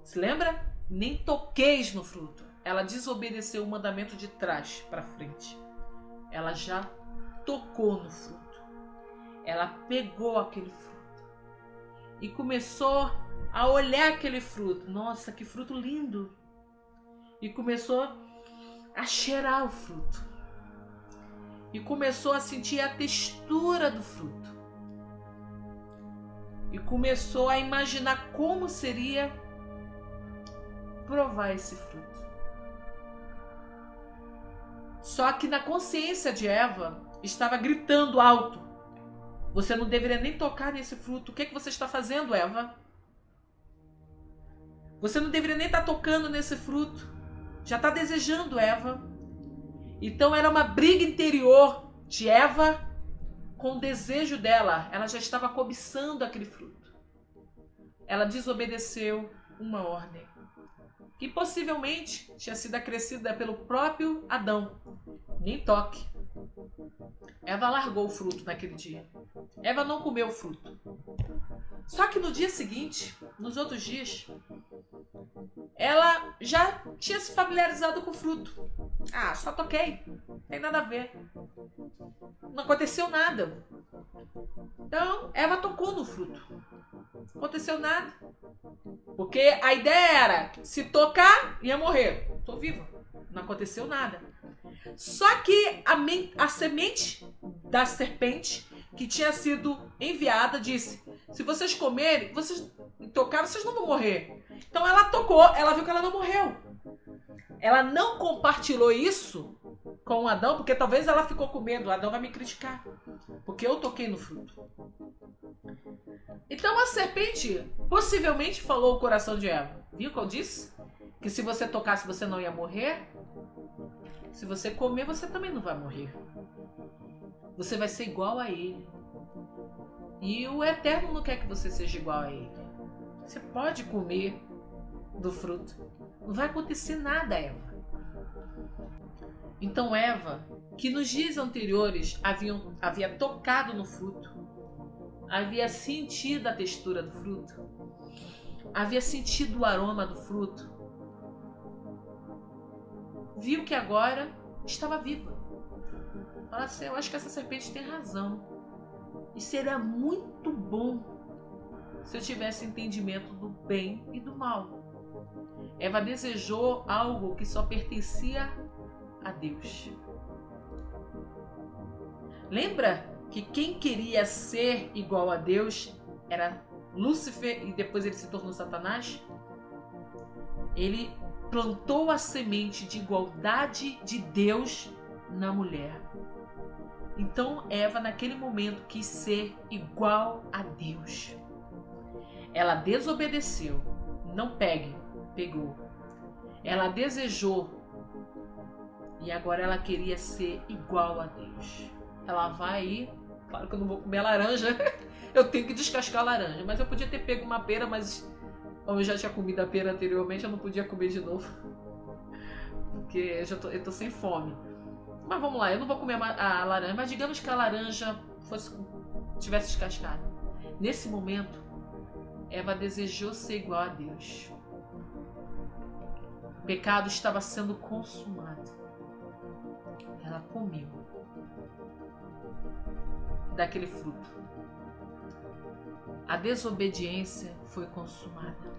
Se lembra? Nem toqueis no fruto. Ela desobedeceu o mandamento de trás para frente. Ela já tocou no fruto. Ela pegou aquele fruto. E começou a olhar aquele fruto. Nossa, que fruto lindo! E começou a cheirar o fruto. E começou a sentir a textura do fruto. E começou a imaginar como seria provar esse fruto. Só que na consciência de Eva estava gritando alto: você não deveria nem tocar nesse fruto. O que é que você está fazendo, Eva? Você não deveria nem estar tocando nesse fruto. Já está desejando, Eva. Então era uma briga interior de Eva com o desejo dela. Ela já estava cobiçando aquele fruto. Ela desobedeceu uma ordem. que possivelmente tinha sido acrescida pelo próprio Adão. Nem toque. Eva largou o fruto naquele dia. Eva não comeu o fruto. Só que no dia seguinte, nos outros dias, ela já tinha se familiarizado com o fruto. Ah, só toquei. Não tem nada a ver. Não aconteceu nada. Então, Eva tocou no fruto. Não aconteceu nada. Porque a ideia era, se tocar, ia morrer. Tô viva. Não aconteceu nada. Só que a semente da serpente que tinha sido enviada disse: se vocês comerem, vocês tocarem, vocês não vão morrer. Então ela tocou, ela viu que ela não morreu. Ela não compartilhou isso com Adão, porque talvez ela ficou com medo. Adão vai me criticar, porque eu toquei no fruto. Então a serpente possivelmente falou o coração de Eva. Viu que eu disse? Que se você tocasse, você não ia morrer. Se você comer, você também não vai morrer. Você vai ser igual a ele. E o Eterno não quer que você seja igual a ele. Você pode comer do fruto. Não vai acontecer nada, Eva. Então Eva, que nos dias anteriores havia tocado no fruto, havia sentido a textura do fruto, havia sentido o aroma do fruto, viu que agora estava viva. Fala assim: eu acho que essa serpente tem razão. E seria muito bom se eu tivesse entendimento do bem e do mal. Eva desejou algo que só pertencia a Deus. Lembra que quem queria ser igual a Deus era Lúcifer e depois ele se tornou Satanás? Ele plantou a semente de igualdade de Deus na mulher. Então Eva naquele momento quis ser igual a Deus. Ela desobedeceu. Não pegue, pegou. Ela desejou e agora ela queria ser igual a Deus. Ela vai aí, claro que eu não vou comer a laranja, eu tenho que descascar a laranja, mas eu podia ter pego uma pera, mas como eu já tinha comido a pera anteriormente, eu não podia comer de novo, porque eu tô sem fome. Mas vamos lá, eu não vou comer a laranja, mas digamos que a laranja tivesse descascada. Nesse momento, Eva desejou ser igual a Deus. O pecado estava sendo consumado. Ela comeu daquele fruto. A desobediência foi consumada.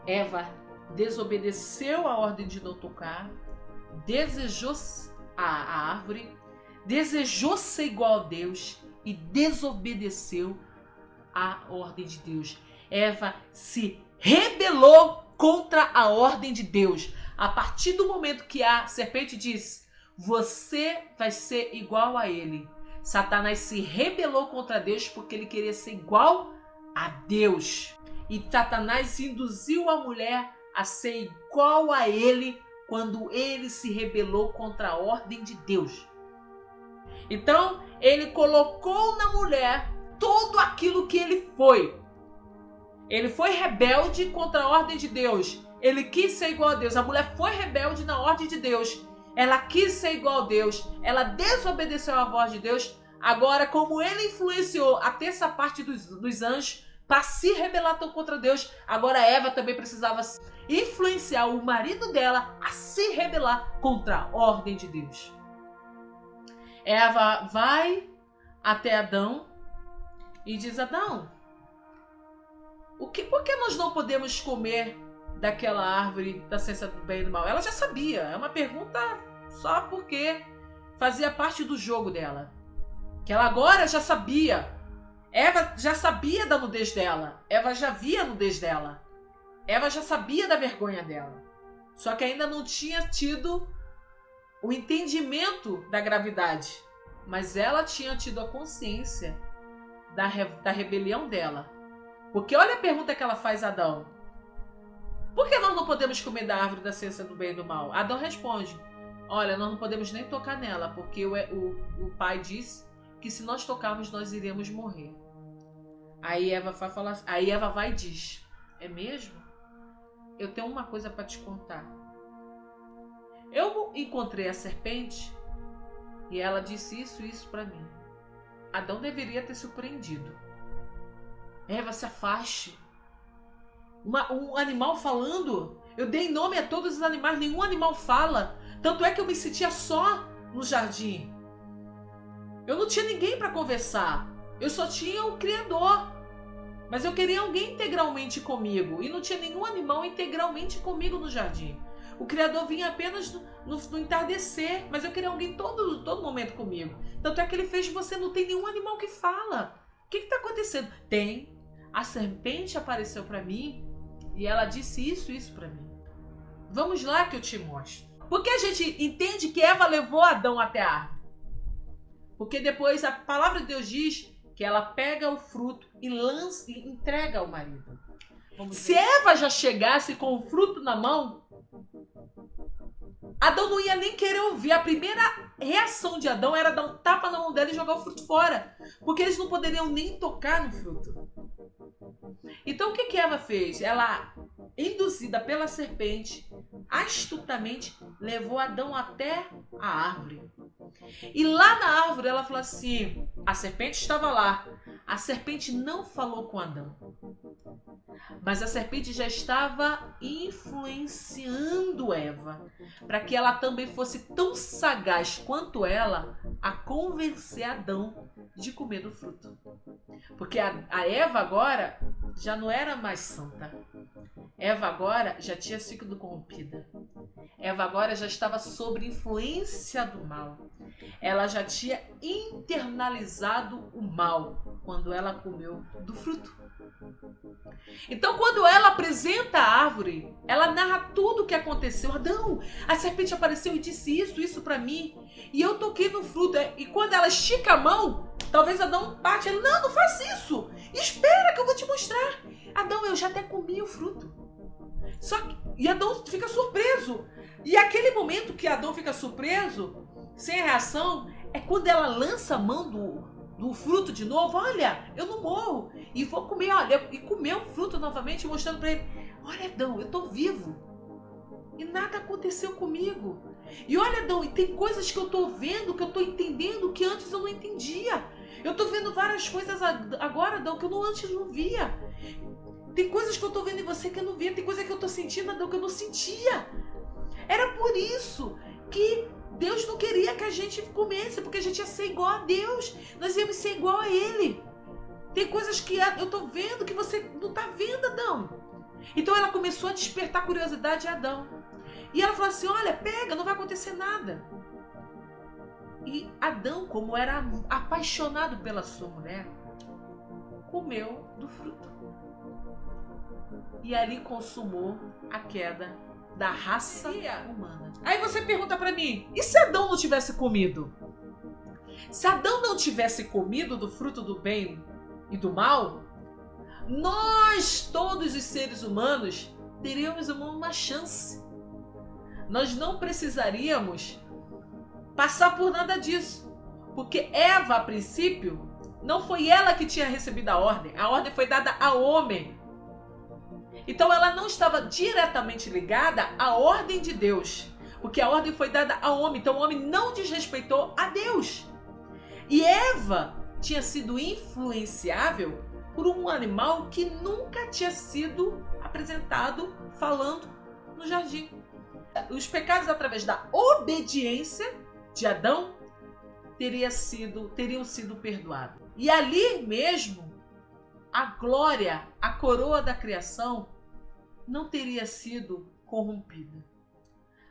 Eva desobedeceu a ordem de não tocar, desejou a árvore, desejou ser igual a Deus e desobedeceu a ordem de Deus. Eva se rebelou contra a ordem de Deus. A partir do momento que a serpente disse: você vai ser igual a ele, Satanás se rebelou contra Deus porque ele queria ser igual a Deus. E Satanás induziu a mulher a ser igual a ele quando ele se rebelou contra a ordem de Deus. Então, ele colocou na mulher tudo aquilo que ele foi. Ele foi rebelde contra a ordem de Deus. Ele quis ser igual a Deus. A mulher foi rebelde na ordem de Deus. Ela quis ser igual a Deus. Ela desobedeceu à voz de Deus. Agora, como ele influenciou a terça parte dos anjos para se rebelar contra Deus, agora Eva também precisava influenciar o marido dela a se rebelar contra a ordem de Deus. Eva vai até Adão e diz: Adão, por que nós não podemos comer daquela árvore da ciência do bem e do mal? Ela já sabia, é uma pergunta só porque fazia parte do jogo dela. Que ela agora já sabia. Eva já sabia da nudez dela. Eva já via a nudez dela. Eva já sabia da vergonha dela. Só que ainda não tinha tido o entendimento da gravidade. Mas ela tinha tido a consciência da rebelião dela. Porque olha a pergunta que ela faz a Adão. Por que nós não podemos comer da árvore da ciência do bem e do mal? Adão responde: olha, nós não podemos nem tocar nela, porque o pai disse que se nós tocarmos, nós iremos morrer. Aí Eva vai e diz: É mesmo? Eu tenho uma coisa para te contar. Eu encontrei a serpente e ela disse isso para mim. Adão deveria ter surpreendido. Eva, se afaste. Um animal falando? Eu dei nome a todos os animais, nenhum animal fala. Tanto é que eu me sentia só no jardim. Eu não tinha ninguém para conversar. Eu só tinha o Criador. Mas eu queria alguém integralmente comigo. E não tinha nenhum animal integralmente comigo no jardim. O Criador vinha apenas no entardecer. Mas eu queria alguém todo momento comigo. Tanto é que ele fez você não tem nenhum animal que fala. O que está acontecendo? Tem. A serpente apareceu para mim e ela disse isso para mim. Vamos lá que eu te mostro. Por que a gente entende que Eva levou Adão até a árvore? Porque depois a palavra de Deus diz que ela pega o fruto e lança e entrega ao marido. Se Eva já chegasse com o fruto na mão, Adão não ia nem querer ouvir. A primeira reação de Adão era dar um tapa na mão dela e jogar o fruto fora. Porque eles não poderiam nem tocar no fruto. Então o que Eva fez? Ela, induzida pela serpente, astutamente levou Adão até a árvore. E lá na árvore ela falou assim, a serpente estava lá. A serpente não falou com Adão. Mas a serpente já estava influenciando Eva, para que ela também fosse tão sagaz quanto ela a convencer Adão de comer do fruto. Porque a Eva agora já não era mais santa. Eva agora já tinha sido corrompida. Eva agora já estava sob influência do mal. Ela já tinha internalizado o mal quando ela comeu do fruto. Então, quando ela apresenta a árvore, ela narra tudo o que aconteceu. Adão, a serpente apareceu e disse isso para mim. E eu toquei no fruto. E quando ela estica a mão, talvez Adão bate. Ela, não faz isso. Espera que eu vou te mostrar. Adão, eu já até comi o fruto. E Adão fica surpreso. E aquele momento que Adão fica surpreso, sem reação, é quando ela lança a mão do fruto de novo. Olha, eu não morro. E vou comer, olha, e comer o fruto novamente, mostrando para ele, olha, Adão, eu tô vivo. E nada aconteceu comigo. E olha, Adão, e tem coisas que eu tô vendo, que eu tô entendendo, que antes eu não entendia. Eu tô vendo várias coisas agora, Adão, que eu antes não via. Tem coisas que eu tô vendo em você que eu não via. Tem coisas que eu tô sentindo, Adão, que eu não sentia. Era por isso que Deus não queria que a gente comesse, porque a gente ia ser igual a Deus. Nós íamos ser igual a Ele. Tem coisas que eu tô vendo que você não tá vendo, Adão. Então ela começou a despertar curiosidade em Adão. E ela falou assim, olha, pega, não vai acontecer nada. E Adão, como era apaixonado pela sua mulher, comeu do fruto. E ali consumou a queda da raça humana. Aí você pergunta para mim, e se Adão não tivesse comido? Se Adão não tivesse comido do fruto do bem e do mal, nós, todos os seres humanos, teríamos uma chance. Nós não precisaríamos passar por nada disso. Porque Eva, a princípio, não foi ela que tinha recebido a ordem foi dada ao homem. Então ela não estava diretamente ligada à ordem de Deus, porque a ordem foi dada ao homem, então o homem não desrespeitou a Deus. E Eva tinha sido influenciável por um animal que nunca tinha sido apresentado falando no jardim. Os pecados através da obediência de Adão teriam sido perdoados. E ali mesmo, a glória, a coroa da criação não teria sido corrompida.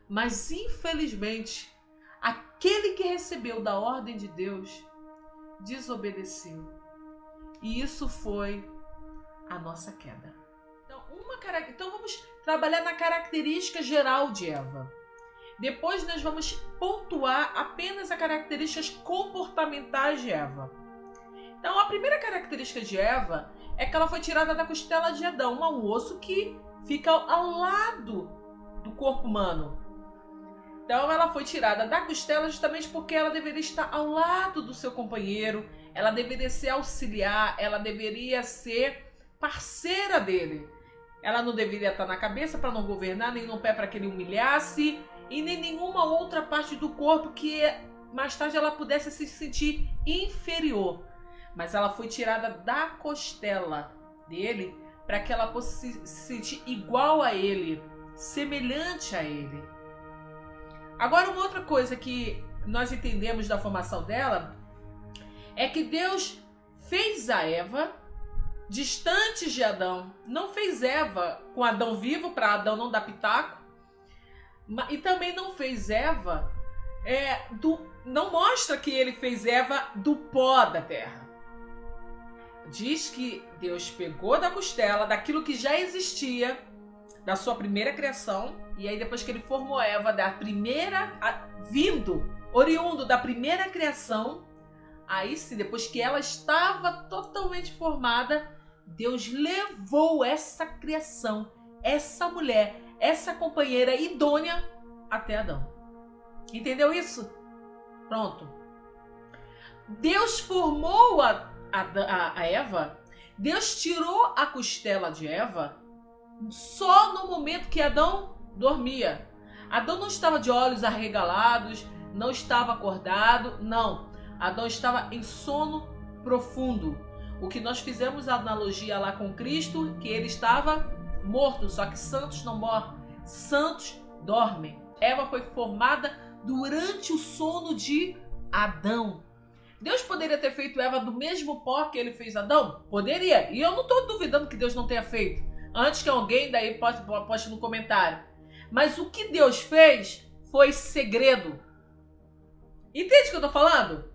Mas, infelizmente, aquele que recebeu da ordem de Deus desobedeceu. E isso foi a nossa queda. Então vamos trabalhar na característica geral de Eva. Depois nós vamos pontuar apenas as características comportamentais de Eva. Então, a primeira característica de Eva é que ela foi tirada da costela de Adão, um osso que fica ao lado do corpo humano. Então, ela foi tirada da costela justamente porque ela deveria estar ao lado do seu companheiro, ela deveria ser auxiliar, ela deveria ser parceira dele. Ela não deveria estar na cabeça para não governar, nem no pé para que ele humilhasse, e nem nenhuma outra parte do corpo que mais tarde ela pudesse se sentir inferior. Mas ela foi tirada da costela dele para que ela possa se sentir igual a ele, semelhante a ele. Agora, uma outra coisa que nós entendemos da formação dela é que Deus fez a Eva distante de Adão. Não fez Eva com Adão vivo para Adão não dar pitaco. E também não fez Eva não mostra que ele fez Eva do pó da terra. Diz que Deus pegou da costela, daquilo que já existia, da sua primeira criação, e aí depois que ele formou Eva da primeira, oriundo da primeira criação, aí sim, depois que ela estava totalmente formada, Deus levou essa criação, essa mulher, essa companheira idônea até Adão. Entendeu isso? Pronto. Deus formou a Eva, Deus tirou a costela de Eva só no momento que Adão dormia. Adão não estava de olhos arregalados, não estava acordado, não. Adão estava em sono profundo. O que nós fizemos a analogia lá com Cristo, que ele estava morto, só que santos não morrem, santos dormem. Eva foi formada durante o sono de Adão. Deus poderia ter feito Eva do mesmo pó que ele fez Adão? Poderia. E eu não estou duvidando que Deus não tenha feito. Antes que alguém daí poste no comentário. Mas o que Deus fez foi segredo. Entende o que eu estou falando?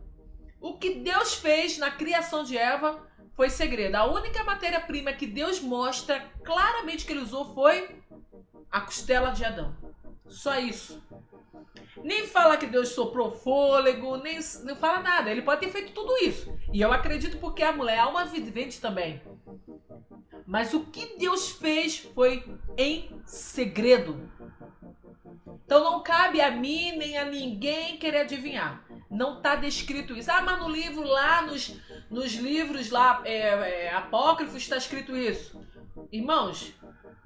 O que Deus fez na criação de Eva foi segredo. A única matéria-prima que Deus mostra claramente que ele usou foi a costela de Adão. Só isso. Nem fala que Deus soprou fôlego, nem fala nada. Ele pode ter feito tudo isso. E eu acredito porque a mulher é alma vivente também. Mas o que Deus fez foi em segredo. Então não cabe a mim nem a ninguém querer adivinhar. Não está descrito isso. Ah, mas no livro lá, nos livros lá apócrifos está escrito isso. Irmãos,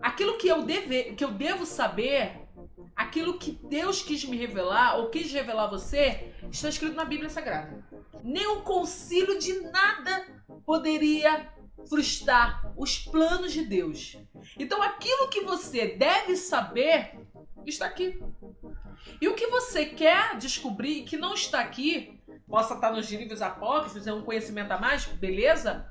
aquilo que eu devo saber, aquilo que Deus quis me revelar ou quis revelar a você, está escrito na Bíblia Sagrada. Nenhum concílio de nada poderia frustrar os planos de Deus. Então aquilo que você deve saber está aqui. E o que você quer descobrir que não está aqui, possa estar nos livros apócrifos, é um conhecimento a mais, beleza?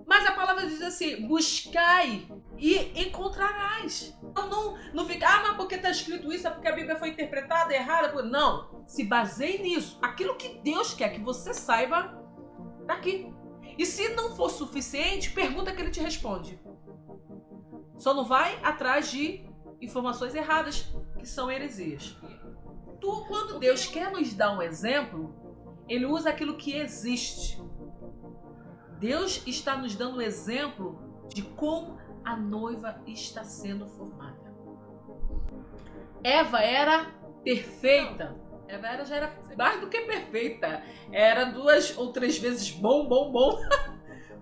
Mas a palavra diz assim, buscai e encontrarás. Então não fica, mas porque está escrito isso, é porque a Bíblia foi interpretada errada. Não, se baseie nisso. Aquilo que Deus quer que você saiba, está aqui. E se não for suficiente, pergunta que ele te responde. Só não vai atrás de informações erradas, que são heresias. Quando Deus quer nos dar um exemplo, ele usa aquilo que existe. Deus está nos dando um exemplo de como a noiva está sendo formada. Eva era perfeita. Eva já era mais do que perfeita. Era 2 ou 3 vezes bom.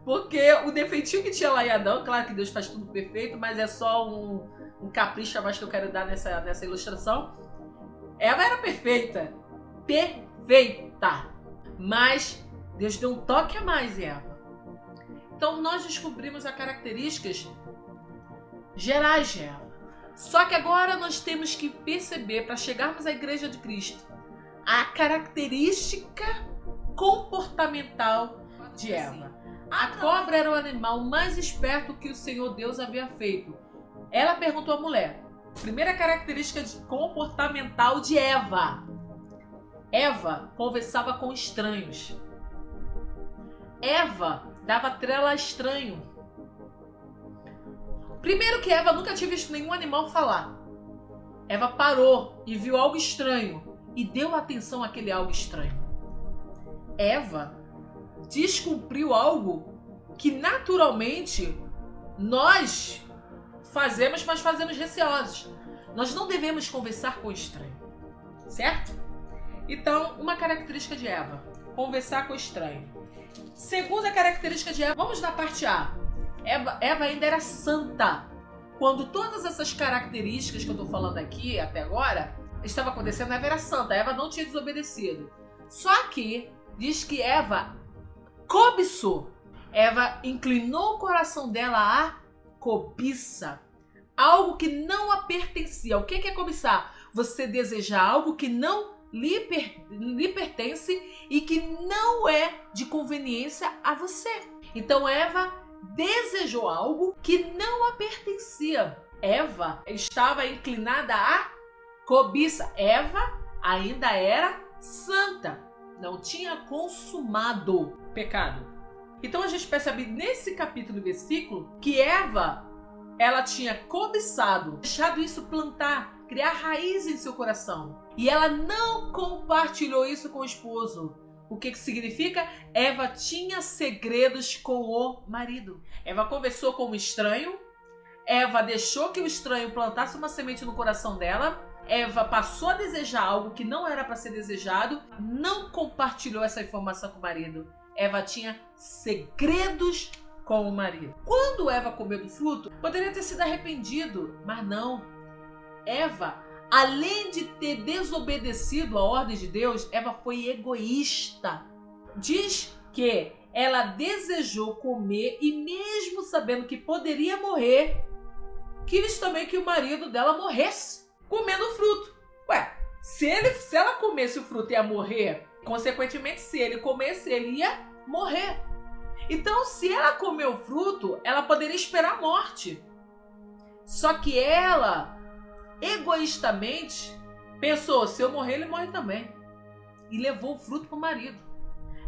Porque o defeitinho que tinha lá em Adão, claro que Deus faz tudo perfeito, mas é só um capricho a mais que eu quero dar nessa ilustração. Eva era perfeita. Perfeita. Mas Deus deu um toque a mais em Eva. Então nós descobrimos as características gerais de Eva. Só que agora nós temos que perceber, para chegarmos à Igreja de Cristo, a característica comportamental de Eva. A cobra era o animal mais esperto que o Senhor Deus havia feito. Ela perguntou à mulher. Primeira característica comportamental de Eva. Eva conversava com estranhos. Eva dava trela a estranho. Primeiro que Eva nunca tinha visto nenhum animal falar. Eva parou e viu algo estranho e deu atenção àquele algo estranho. Eva descumpriu algo que naturalmente nós fazemos, mas fazemos receosos. Nós não devemos conversar com o estranho, certo? Então, uma característica de Eva, conversar com o estranho. Segunda característica de Eva, vamos na parte A. Eva ainda era santa. quando todas essas características que eu tô falando aqui até agora estava acontecendo, Eva era santa, Eva não tinha desobedecido. Só que diz que Eva cobiçou. Eva inclinou o coração dela à cobiça. Algo que não a pertencia. O que é cobiçar? Você desejar algo que não lhe pertence e que não é de conveniência a você. Então Eva desejou algo que não a pertencia. Eva estava inclinada à cobiça. Eva ainda era santa, não tinha consumado o pecado. Então a gente percebe nesse capítulo e versículo que Eva, ela tinha cobiçado, deixado isso plantar, criar raiz em seu coração. E ela não compartilhou isso com o esposo. O que significa? Eva tinha segredos com o marido. Eva conversou com um estranho. Eva deixou que o estranho plantasse uma semente no coração dela. Eva passou a desejar algo que não era para ser desejado. Não compartilhou essa informação com o marido. Eva tinha segredos com o marido. Quando Eva comeu do fruto, poderia ter sido arrependido, mas não. Eva, além de ter desobedecido a ordem de Deus, Eva foi egoísta. Diz que ela desejou comer e mesmo sabendo que poderia morrer, quis também que o marido dela morresse comendo o fruto. Ué, se ela comesse o fruto ia morrer, consequentemente, se ele comesse, ele ia morrer. Então, se ela comeu o fruto, ela poderia esperar a morte. Só que ela, egoístamente, pensou, se eu morrer, ele morre também. E levou o fruto para o marido.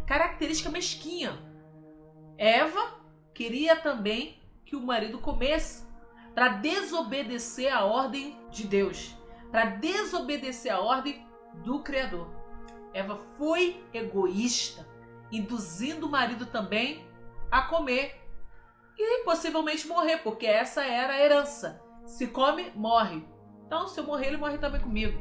Característica mesquinha. Eva queria também que o marido comesse para desobedecer a ordem de Deus, para desobedecer a ordem do Criador. Eva foi egoísta, induzindo o marido também a comer e possivelmente morrer, porque essa era a herança. Se come, morre. Então, se eu morrer, ele morre também comigo.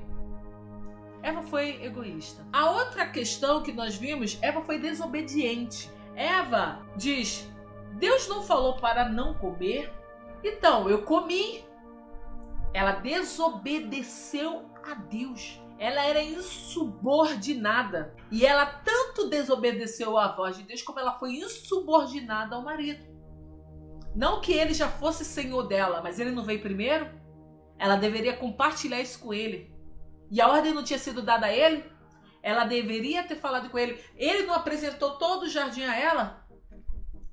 Eva foi egoísta. A outra questão que nós vimos, Eva foi desobediente. Eva diz, Deus não falou para não comer, então eu comi. Ela desobedeceu a Deus. Ela era insubordinada. E ela tanto desobedeceu à voz de Deus, como ela foi insubordinada ao marido. Não que ele já fosse senhor dela, mas ele não veio primeiro? Ela deveria compartilhar isso com ele. E a ordem não tinha sido dada a ele? Ela deveria ter falado com ele. Ele não apresentou todo o jardim a ela?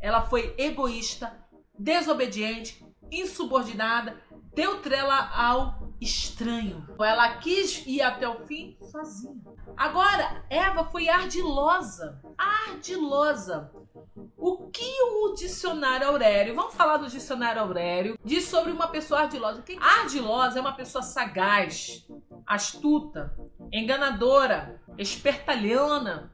Ela foi egoísta, desobediente, insubordinada, deu trela ao estranho. Ela quis ir até o fim sozinha. Agora, Eva foi ardilosa. Ardilosa. O que o dicionário Aurélio, vamos falar do dicionário Aurélio, diz sobre uma pessoa ardilosa. Ardilosa é uma pessoa sagaz, astuta, enganadora, espertalhona.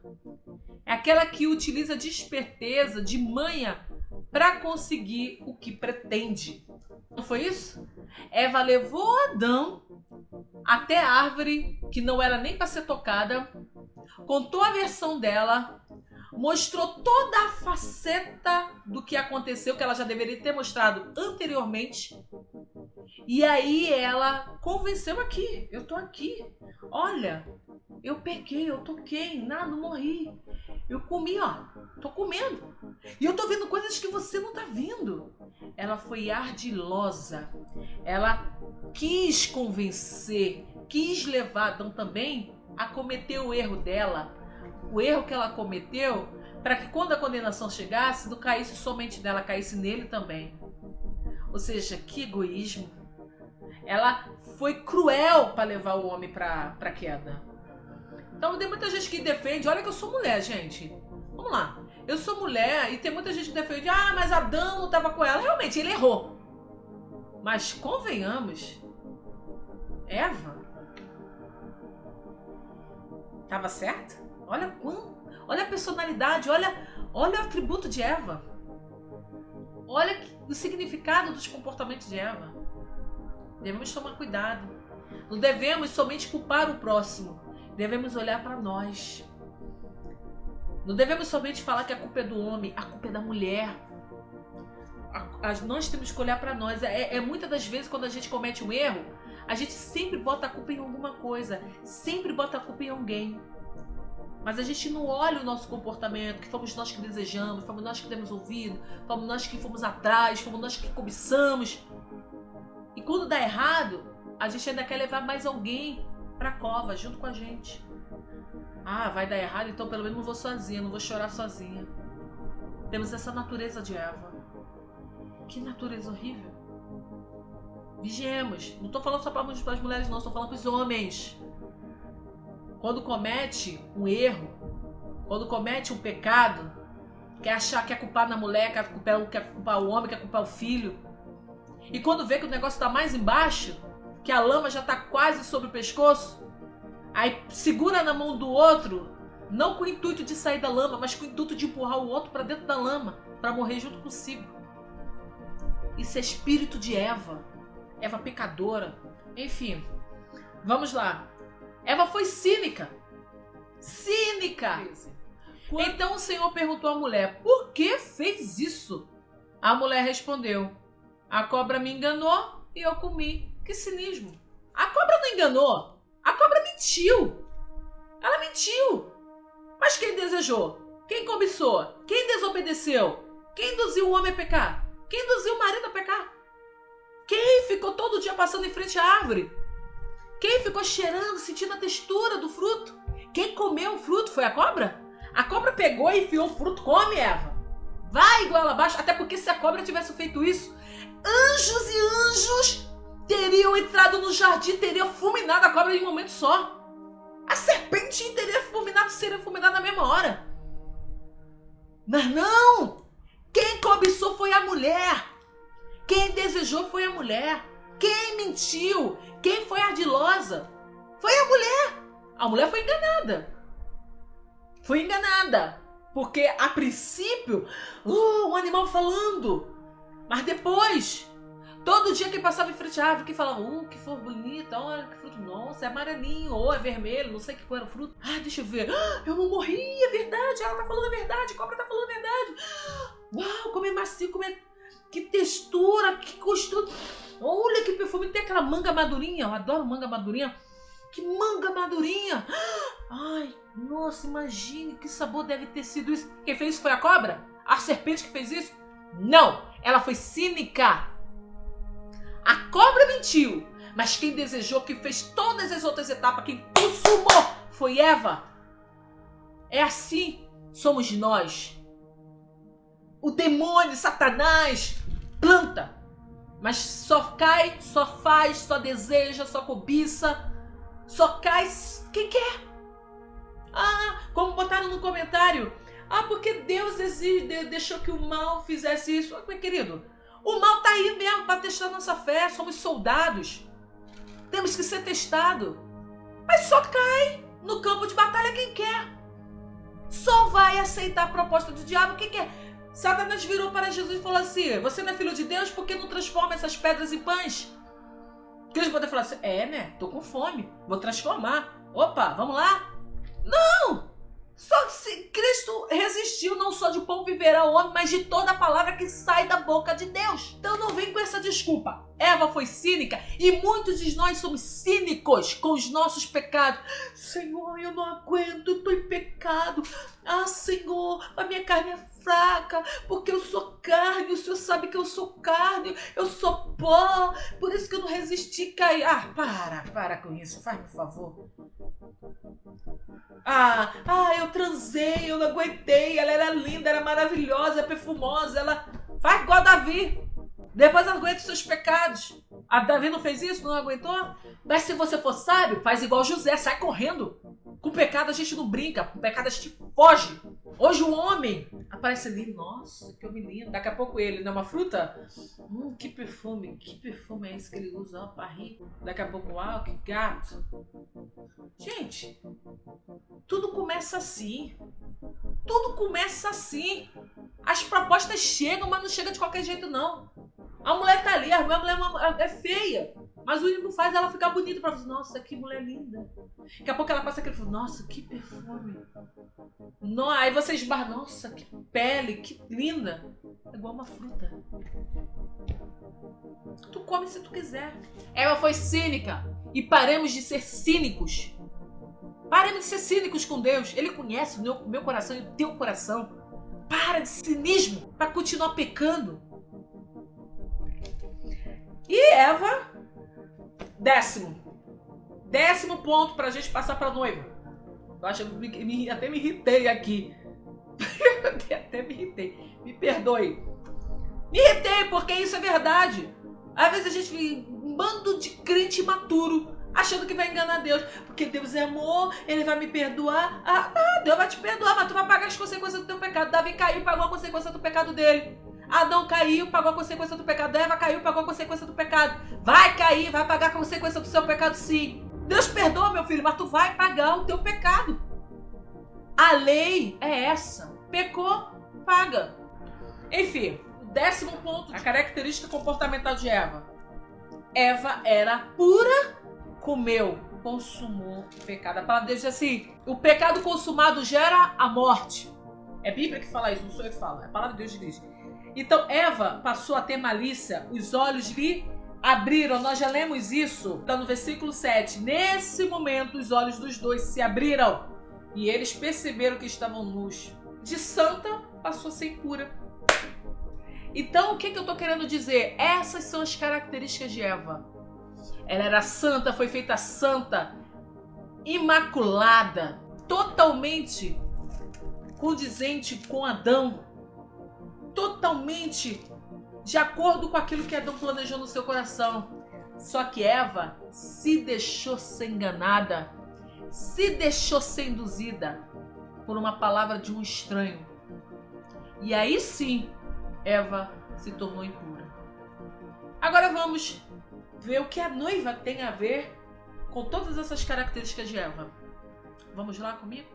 É aquela que utiliza de esperteza, de manha, para conseguir o que pretende. Não foi isso? Eva levou Adão até a árvore que não era nem para ser tocada, contou a versão dela, mostrou toda a faceta do que aconteceu, que ela já deveria ter mostrado anteriormente. E aí ela convenceu aqui, eu tô aqui, olha, eu peguei, eu toquei, nada, não morri. Eu comi, ó, tô comendo. E eu tô vendo coisas que você não tá vendo. Ela foi ardilosa. Ela quis convencer, quis levar Adão também a cometer o erro dela. O erro que ela cometeu, para que quando a condenação chegasse, não caísse somente dela, caísse nele também. Ou seja, que egoísmo. Ela foi cruel para levar o homem para a queda. Então tem muita gente que defende, olha que eu sou mulher, gente. Vamos lá. Eu sou mulher e tem muita gente que defende, mas Adão não estava com ela. Realmente, ele errou. Mas convenhamos, Eva estava certa? Olha a personalidade, olha o atributo de Eva. Olha o significado dos comportamentos de Eva. Devemos tomar cuidado. Não devemos somente culpar o próximo. Devemos olhar para nós. Não devemos somente falar que a culpa é do homem, a culpa é da mulher. nós temos que olhar para nós. Muitas das vezes, quando a gente comete um erro, a gente sempre bota a culpa em alguma coisa, sempre bota a culpa em alguém. Mas a gente não olha o nosso comportamento, que fomos nós que desejamos, fomos nós que demos ouvido, fomos nós que fomos atrás, fomos nós que cobiçamos. E quando dá errado, a gente ainda quer levar mais alguém pra cova, junto com a gente. Ah, vai dar errado, então pelo menos não vou sozinha, não vou chorar sozinha. Temos essa natureza de Eva. Que natureza horrível. Vigiemos. Não estou falando só para as mulheres, não. Estou falando para os homens. Quando comete um erro, quando comete um pecado, quer achar que é culpar na mulher, quer culpar o homem, quer culpar o filho. E quando vê que o negócio está mais embaixo, que a lama já está quase sobre o pescoço, aí segura na mão do outro, não com o intuito de sair da lama, mas com o intuito de empurrar o outro para dentro da lama, para morrer junto consigo. Isso é espírito de Eva. Eva pecadora. Enfim, vamos lá. Eva foi cínica. Cínica! Então o Senhor perguntou à mulher, por que fez isso? A mulher respondeu, a cobra me enganou e eu comi. Que cinismo. A cobra não enganou. A cobra mentiu. Ela mentiu. Mas quem desejou? Quem cobiçou? Quem desobedeceu? Quem induziu o homem a pecar? Quem induziu o marido a pecar? Quem ficou todo dia passando em frente à árvore? Quem ficou cheirando, sentindo a textura do fruto? Quem comeu o fruto foi a cobra? A cobra pegou e enfiou o fruto. Come, Eva. Vai igual abaixo. Até porque se a cobra tivesse feito isso, anjos e anjos teriam entrado no jardim, teriam fulminado a cobra em um momento só. A serpente teria seria fulminada na mesma hora. Mas não! Quem cobiçou foi a mulher. Quem desejou foi a mulher. Quem mentiu, quem foi ardilosa, foi a mulher. A mulher foi enganada. Foi enganada. Porque a princípio, um animal falando. Mas depois, todo dia que passava em frente à árvore, que falava, que flor bonita, olha que fruto, nossa, é amarelinho, ou é vermelho, não sei que cor era o fruto. Deixa eu ver, eu não morri, é verdade, ela tá falando a verdade, a cobra tá falando a verdade. Uau, como é macio, como é... Que textura, que costura. Olha que perfume, tem aquela manga madurinha, eu adoro manga madurinha. Que manga madurinha. Ai, nossa, imagine que sabor deve ter sido isso. Quem fez isso foi a cobra? A serpente que fez isso? Não, ela foi cínica. A cobra mentiu, mas quem desejou, que fez todas as outras etapas, quem consumou, foi Eva. É assim somos nós. O demônio, Satanás, planta, mas só cai, só faz, só deseja, só cobiça, só cai quem quer. Como botaram no comentário, porque Deus deixou que o mal fizesse isso. Meu querido, o mal tá aí mesmo para testar nossa fé, somos soldados, temos que ser testados, mas só cai no campo de batalha quem quer, só vai aceitar a proposta do diabo quem quer. Satanás virou para Jesus e falou assim, você não é filho de Deus, por que não transforma essas pedras em pães? Que eles podem falar assim, né, tô com fome, vou transformar. Opa, vamos lá? Não! Só que se Cristo resistiu, não só de pão viverá o homem, mas de toda a palavra que sai da boca de Deus. Então não vem com essa desculpa. Eva foi cínica e muitos de nós somos cínicos com os nossos pecados. Senhor, eu não aguento, eu estou em pecado. Senhor, a minha carne é fraca, porque eu sou carne, o Senhor sabe que eu sou carne, eu sou pó, por isso que eu não resisti e caí. Para com isso, faz por favor. Eu transei, eu não aguentei, ela era linda, era maravilhosa, perfumosa, ela... Faz igual a Davi, depois aguenta os seus pecados. A Davi não fez isso, não aguentou? Mas se você for sábio, faz igual José, sai correndo. Com pecado a gente não brinca, com pecado a gente foge. Hoje o homem aparece ali, nossa, que homem lindo. Daqui a pouco ele, não é uma fruta? Que perfume é esse que ele usa? Para rico. Daqui a pouco, que gato. Gente, tudo começa assim. Tudo começa assim. As propostas chegam, mas não chega de qualquer jeito, não. A mulher tá ali, a mulher é feia. Mas o único que faz ela ficar bonita pra você. Nossa, que mulher linda. Daqui a pouco ela passa aquele e fala, nossa, que perfume. Aí você esbarra, nossa, que pele, que linda. é igual uma fruta. Tu come se tu quiser. Eva foi cínica. E paremos de ser cínicos. Paremos de ser cínicos com Deus. Ele conhece o meu coração e o teu coração. Para de cinismo para continuar pecando. E Eva, décimo ponto pra gente passar pra noiva. Eu acho que até me irritei aqui. Até me irritei. Me perdoe. Me irritei porque isso é verdade. Às vezes a gente vê um bando de crente imaturo achando que vai enganar Deus. Porque Deus é amor, Ele vai me perdoar. Deus vai te perdoar, mas tu vai pagar as consequências do teu pecado. Davi caiu e pagou a consequência do pecado dele. Adão caiu, pagou a consequência do pecado. Eva caiu, pagou a consequência do pecado. Vai cair, vai pagar a consequência do seu pecado, sim. Deus perdoa, meu filho, mas tu vai pagar o teu pecado. A lei é essa. Pecou, paga. Enfim, o 10º ponto, a característica comportamental de Eva. Eva era pura, comeu, consumou o pecado. A palavra de Deus diz assim, o pecado consumado gera a morte. É a Bíblia que fala isso, não sou eu que falo. É a palavra de Deus que diz. Então, Eva passou a ter malícia, os olhos lhe abriram. Nós já lemos isso, está no versículo 7. Nesse momento, os olhos dos dois se abriram e eles perceberam que estavam nus. De santa, passou a ser impura. Então, o que eu estou querendo dizer? Essas são as características de Eva. Ela era santa, foi feita santa, imaculada, totalmente condizente com Adão, totalmente de acordo com aquilo que Adão planejou no seu coração. Só que Eva se deixou ser enganada, se deixou ser induzida por uma palavra de um estranho. E aí sim, Eva se tornou impura. Agora vamos ver o que a noiva tem a ver com todas essas características de Eva. Vamos lá comigo?